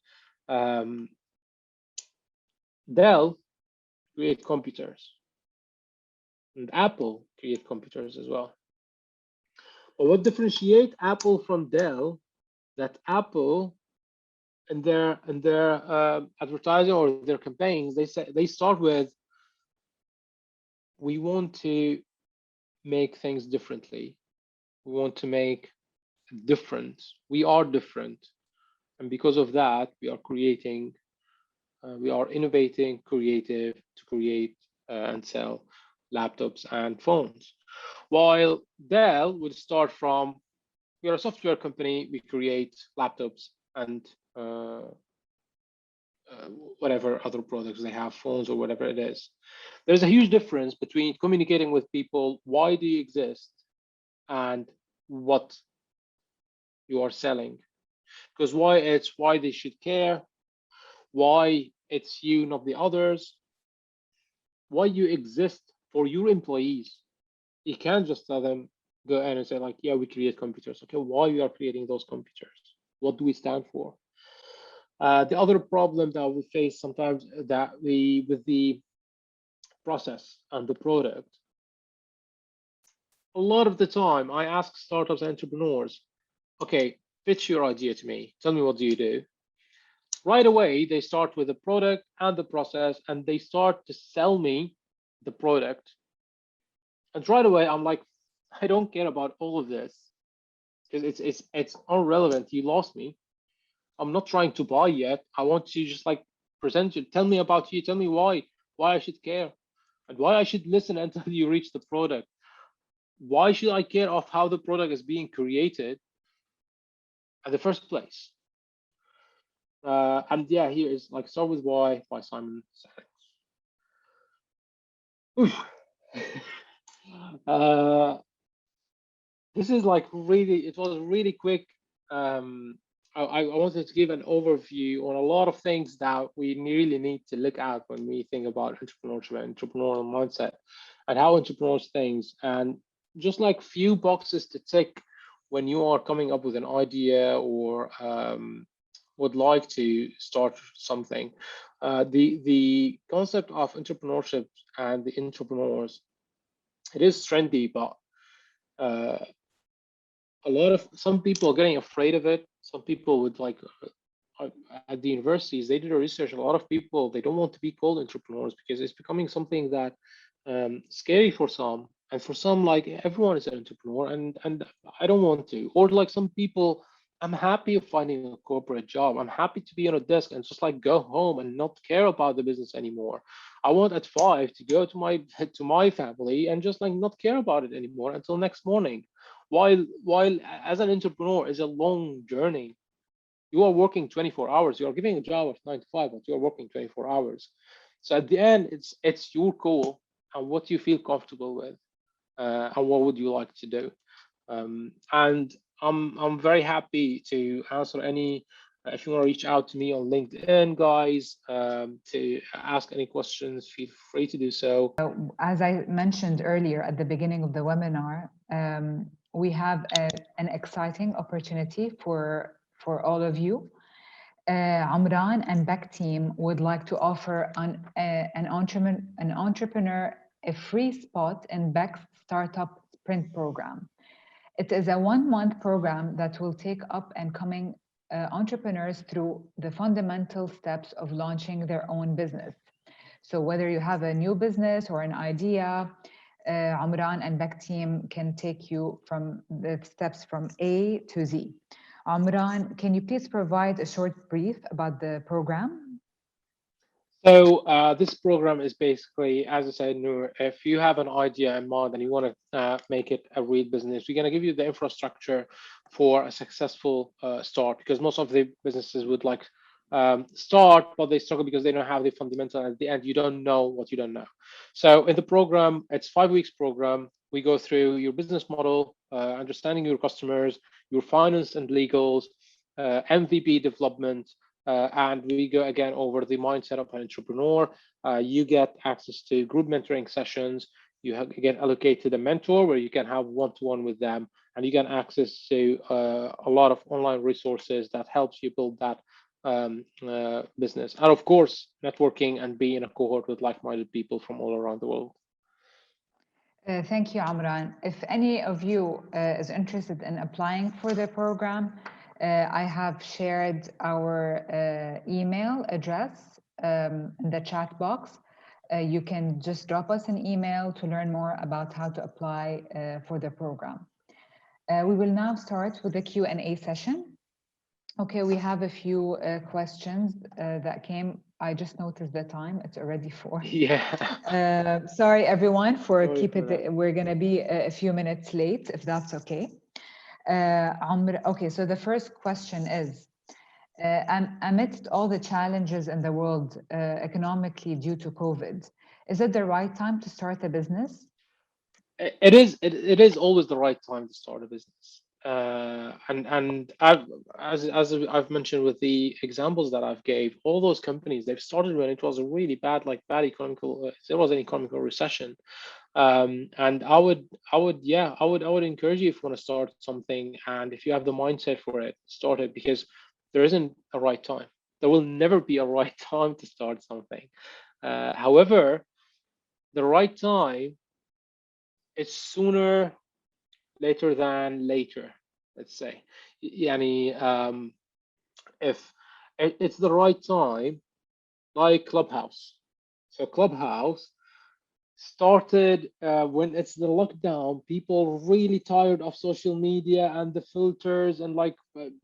[SPEAKER 2] Dell create computers, and Apple create computers as well. But what differentiates Apple from Dell? That Apple, in their advertising or their campaigns, they start with, we want to make things differently. We want to make a difference. We are different, and because of that, we are creating. We are innovating, creative to create and sell laptops and phones. While Dell would start from, we are a software company, we create laptops and whatever other products they have, phones or whatever it is. There's a huge difference between communicating with people, why do you exist, and what you are selling. Because why, it's why they should care, why it's you, not the others, why you exist for your employees. You can't just tell them, go in and say like, yeah, we create computers. Okay, why we are creating those computers? What do we stand for? The other problem that we face sometimes that with the process and the product, a lot of the time I ask startups and entrepreneurs, okay, pitch your idea to me. Tell me, what do you do? Right away, they start with the product and the process, and they start to sell me the product. And right away, I'm like, I don't care about all of this because it's irrelevant. You lost me. I'm not trying to buy yet. I want to just like present you. Tell me about you. Tell me why I should care, and why I should listen until you reach the product. Why should I care of how the product is being created in the first place? And yeah, here is like Start with Why by Simon Sinek. This is like really, it was really quick I wanted to give an overview on a lot of things that we really need to look at when we think about entrepreneurship and entrepreneurial mindset and how entrepreneurs think. And just like few boxes to tick when you are coming up with an idea or would like to start something. The concept of entrepreneurship and the entrepreneurs, it is trendy, but uh, a lot of some people are getting afraid of it. Some people would like at the universities, they did a research. A lot of people, they don't want to be called entrepreneurs because it's becoming something that scary for some, and for some, like everyone is an entrepreneur, and I don't want to. Or like some people, I'm happy of finding a corporate job. I'm happy to be on a desk and just like go home and not care about the business anymore. I want at 5 to go to my to my family and just like not care about it anymore until next morning. While as an entrepreneur is a long journey. You are working 24 hours. You are giving a job of 9 to 5, but you are working 24 hours. So at the end, it's your call and what you feel comfortable with, and what would you like to do. And I'm very happy to answer any. If you want to reach out to me on LinkedIn, guys, to ask any questions, feel free to do so.
[SPEAKER 1] As I mentioned earlier at the beginning of the webinar, we have an exciting opportunity for all of you. Omran and Beck team would like to offer an entrepreneur a free spot in Beck's startup sprint program. It is a 1-month program that will take up and coming entrepreneurs through the fundamental steps of launching their own business. So whether you have a new business or an idea, Omran and Beck team can take you from the steps from A to Z. Omran, can you please provide a short brief about the program?
[SPEAKER 2] So this program is basically, as I said, Noor, if you have an idea in mind and you want to make it a real business, we're going to give you the infrastructure for a successful start, because most of the businesses would like start, but they struggle because they don't have the fundamental. At the end, you don't know what you don't know. So in the program, it's 5 weeks program. We go through your business model, understanding your customers, your finance and legals, MVP development, and we go again over the mindset of an entrepreneur. You get access to group mentoring sessions. You get allocated a mentor where you can have one-to-one with them, and you get access to a lot of online resources that helps you build that business. And of course, networking and be in a cohort with like-minded people from all around the world.
[SPEAKER 1] Thank you, Omran. If any of you is interested in applying for the program, I have shared our email address in the chat box. You can just drop us an email to learn more about how to apply for the program. We will now start with the Q&A session. Okay, we have a few questions that came. I just noticed the time, it's already 4.
[SPEAKER 2] Yeah.
[SPEAKER 1] Sorry everyone for
[SPEAKER 2] Sorry
[SPEAKER 1] keep
[SPEAKER 2] for
[SPEAKER 1] it,
[SPEAKER 2] that.
[SPEAKER 1] we're gonna be a few minutes late, if that's okay. Okay, so the first question is, amidst all the challenges in the world economically due to COVID, is it the right time to start a business?
[SPEAKER 2] It is always the right time to start a business. And as I've mentioned with the examples that I've gave, all those companies, they've started when it was a really bad, like bad economical, there was an economical recession. And I would encourage you, if you want to start something, and if you have the mindset for it, start it, because there isn't a right time. There will never be a right time to start something. However, the right time is sooner later than later, let's say. Yani, if it's the right time, like Clubhouse. So Clubhouse started when it's the lockdown. People really tired of social media and the filters and like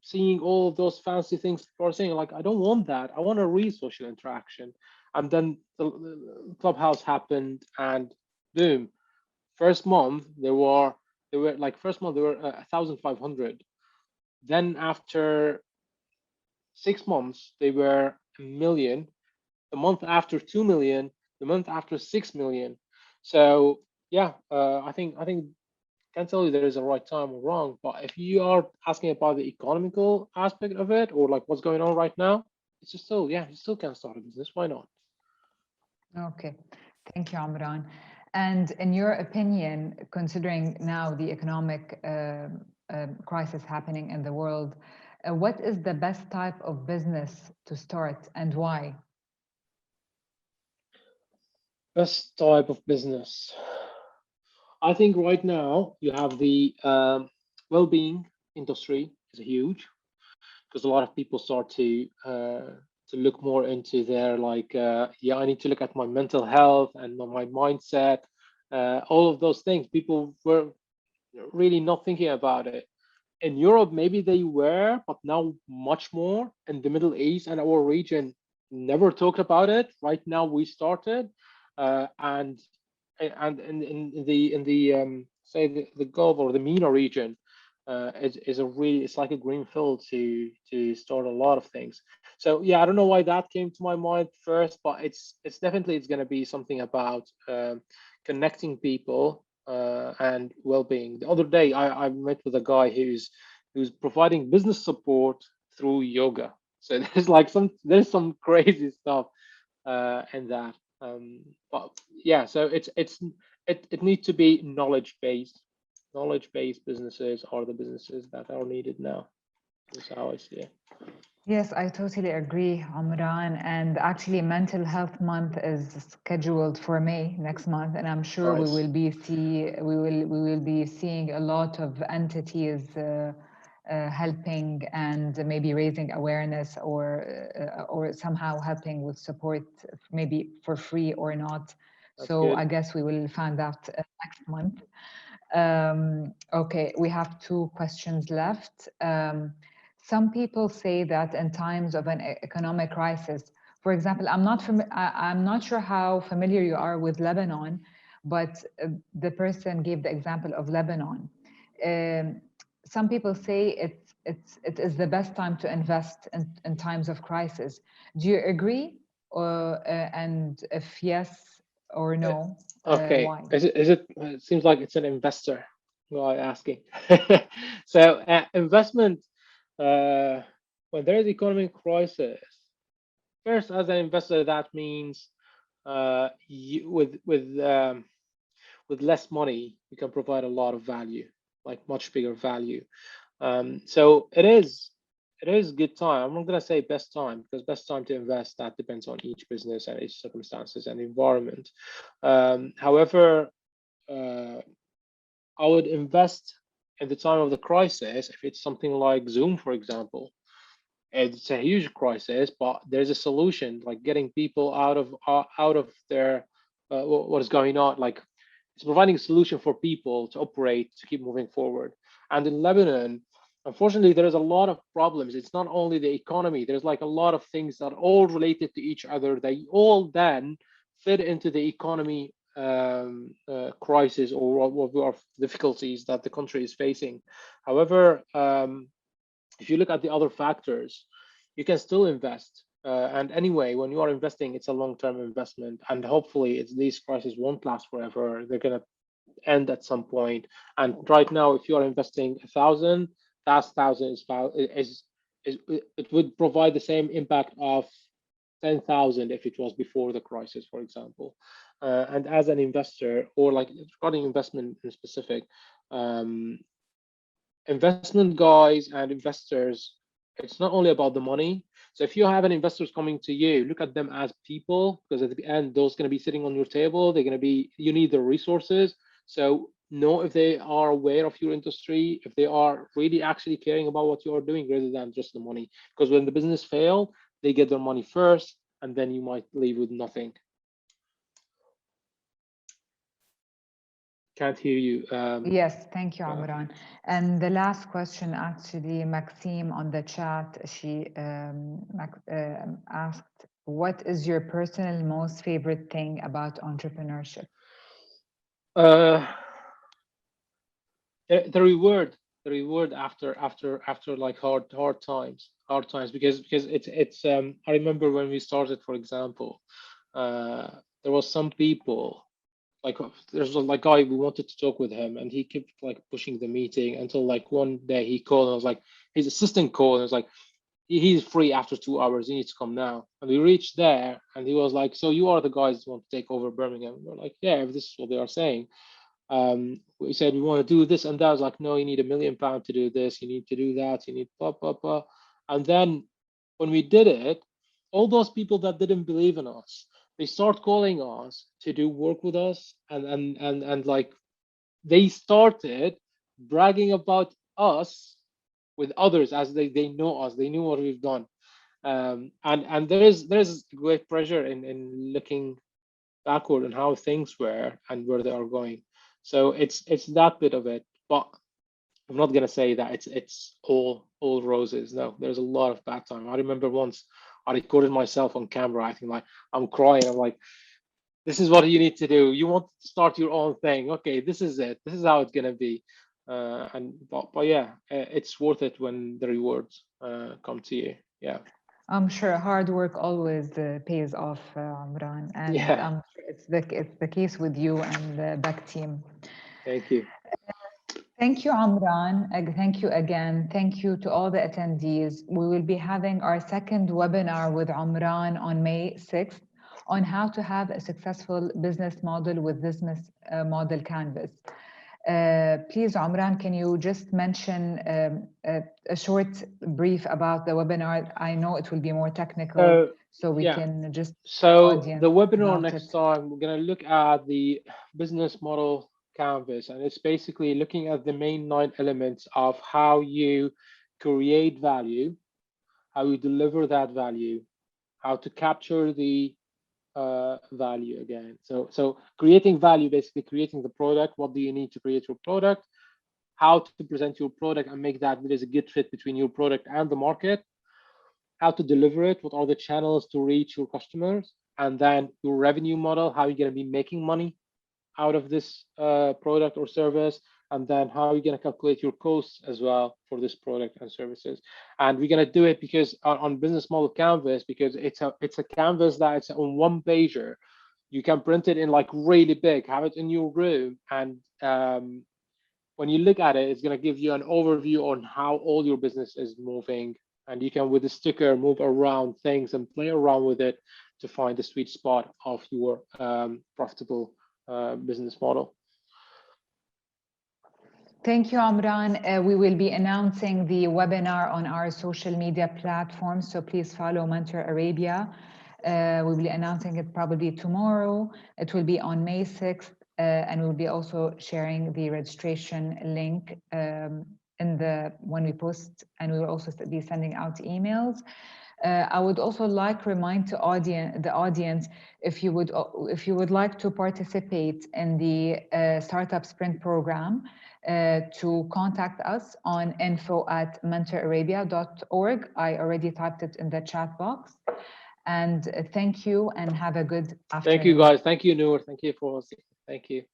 [SPEAKER 2] seeing all of those fancy things. People are saying like, I don't want that. I want a real social interaction. And then the Clubhouse happened, and boom, first month there were like first month there were 1,500. Then after 6 months they were 1 million. The month after 2 million. The month after 6 million. So yeah, I think Can't tell you there is a right time or wrong, but if you are asking about the economical aspect of it, or like what's going on right now, it's just still, yeah, you still can start a business. Why not?
[SPEAKER 1] Okay, thank you, Omran. And in your opinion, considering now the economic crisis happening in the world, what is the best type of business to start and why?
[SPEAKER 2] Best type of business. I think right now you have the well-being industry is huge because a lot of people start to look more into their like yeah, I need to look at my mental health and my mindset, all of those things. People were really not thinking about it. In Europe, maybe they were, but now much more. In the Middle East and our region, never talked about it. Right now, we started, and in the say the Gulf or the MENA region, is a really, it's like a green field to start a lot of things. So yeah, I don't know why that came to my mind first, but it's definitely it's going to be something about connecting people and well-being. The other day, I met with a guy who's providing business support through yoga. So there's some crazy stuff in that. But yeah, so it needs to be knowledge based. Knowledge based businesses are the businesses that are needed now. That's how I see it.
[SPEAKER 1] Yes, I totally agree, Omran. And actually, Mental Health Month is scheduled for May next month, and I'm sure
[SPEAKER 2] Nice.
[SPEAKER 1] we will be seeing a lot of entities helping and maybe raising awareness or somehow helping with support, maybe for free or not.
[SPEAKER 2] That's
[SPEAKER 1] So
[SPEAKER 2] good.
[SPEAKER 1] I guess we will find out next month. Okay, we have two questions left. Some people say that in times of an economic crisis, for example, I'm not sure how familiar you are with Lebanon, but the person gave the example of Lebanon. Um, some people say it is the best time to invest in times of crisis. Do you agree? And if yes or
[SPEAKER 2] Uh,
[SPEAKER 1] no,
[SPEAKER 2] Okay.
[SPEAKER 1] why?
[SPEAKER 2] It seems like it's an investor guy asking. So investment when there is economic crisis, first as an investor, that means you, with less money, you can provide a lot of value, like much bigger value. So it is good time. I'm not gonna say best time because best time to invest that depends on each business and each circumstances and environment. However, uh, I would invest at the time of the crisis if it's something like Zoom, for example. It's a huge crisis, but there's a solution, like getting people out of their what is going on. Like it's providing a solution for people to operate to keep moving forward. And in Lebanon, unfortunately, there is a lot of problems. It's not only the economy. There's like a lot of things that are all related to each other. They all then fit into the economy crisis or difficulties that the country is facing. However, if you look at the other factors, you can still invest. And anyway, when you are investing, it's a long-term investment, and hopefully, these crises won't last forever. They're gonna end at some point. And right now, if you are investing 1,000, that 1,000 is it would provide the same impact of 10,000 if it was before the crisis, for example. And as an investor, or like regarding investment in specific, um, investment guys and investors, it's not only about the money. So if you have an investors coming to you, look at them as people, because at the end, those going to be sitting on your table. They're going to be, you need the resources. So know if they are aware of your industry, if they are really actually caring about what you are doing rather than just the money. Because when the business fail, they get their money first, and then you might leave with nothing. Can't hear you.
[SPEAKER 1] Yes, thank you, Amran. And the last question, actually, Maxime on the chat, she asked, what is your personal most favorite thing about entrepreneurship?
[SPEAKER 2] Uh, the reward, after like hard times, because it's I remember when we started, for example, there was some people like there's like guy, we wanted to talk with him, and he kept like pushing the meeting until like one day he called and I was like, his assistant called and was like, he's free after 2 hours, you need to come now. And we reached there and he was like, so you are the guys who want to take over Birmingham? We're like, yeah, if this is what they are saying. We said we want to do this and that. Was like, no, you need £1 million to do this, you need to do that, you need blah blah blah. And then when we did it, all those people that didn't believe in us, they start calling us to do work with us, and like they started bragging about us with others as they know us, they knew what we've done. And there's great pressure in looking backward on how things were and where they are going. So it's that bit of it, but I'm not gonna say that it's all roses. No, there's a lot of bad time. I remember once I recorded myself on camera. I think like I'm crying. I'm like, this is what you need to do. You want to start your own thing. Okay, this is it. This is how it's gonna be. But yeah, it's worth it when the rewards come to you. Yeah.
[SPEAKER 1] I'm sure hard work always pays off, Omran, and
[SPEAKER 2] Yeah.
[SPEAKER 1] it's the case with you and the back team.
[SPEAKER 2] Thank you.
[SPEAKER 1] Thank you, Omran. Thank you again. Thank you to all the attendees. We will be having our second webinar with Omran on May 6th on how to have a successful business model with business model canvas. Please, Omran, can you just mention a short brief about the webinar? I know it will be more technical, so we can just
[SPEAKER 2] So the webinar next time, we're going to look at the business model canvas, and it's basically looking at the main 9 elements of how you create value, how you deliver that value, how to capture the value again. So creating value, basically creating the product. What do you need to create your product? How to present your product and make that there is a good fit between your product and the market. How to deliver it, what are the channels to reach your customers, and then your revenue model, how you're going to be making money out of this product or service, and then how you're going to calculate your costs as well for this product and services. And we're going to do it because on business model canvas, because it's a canvas that it's on one pager. You can print it in like really big, have it in your room, and when you look at it, it's going to give you an overview on how all your business is moving. And you can, with the sticker, move around things and play around with it to find the sweet spot of your profitable business model.
[SPEAKER 1] Thank you, Omran. We will be announcing the webinar on our social media platforms, so please follow Mentor Arabia. We will be announcing it probably tomorrow. It will be on May 6th, and we'll be also sharing the registration link when we post, and we will also be sending out emails. I would also like to remind the audience, if you would like to participate in the Startup Sprint program, to contact us on info@mentorarabia.org. I already typed it in the chat box. And thank you and have a good afternoon.
[SPEAKER 2] Thank you, guys. Thank you, Noor. Thank you for hosting. Thank you.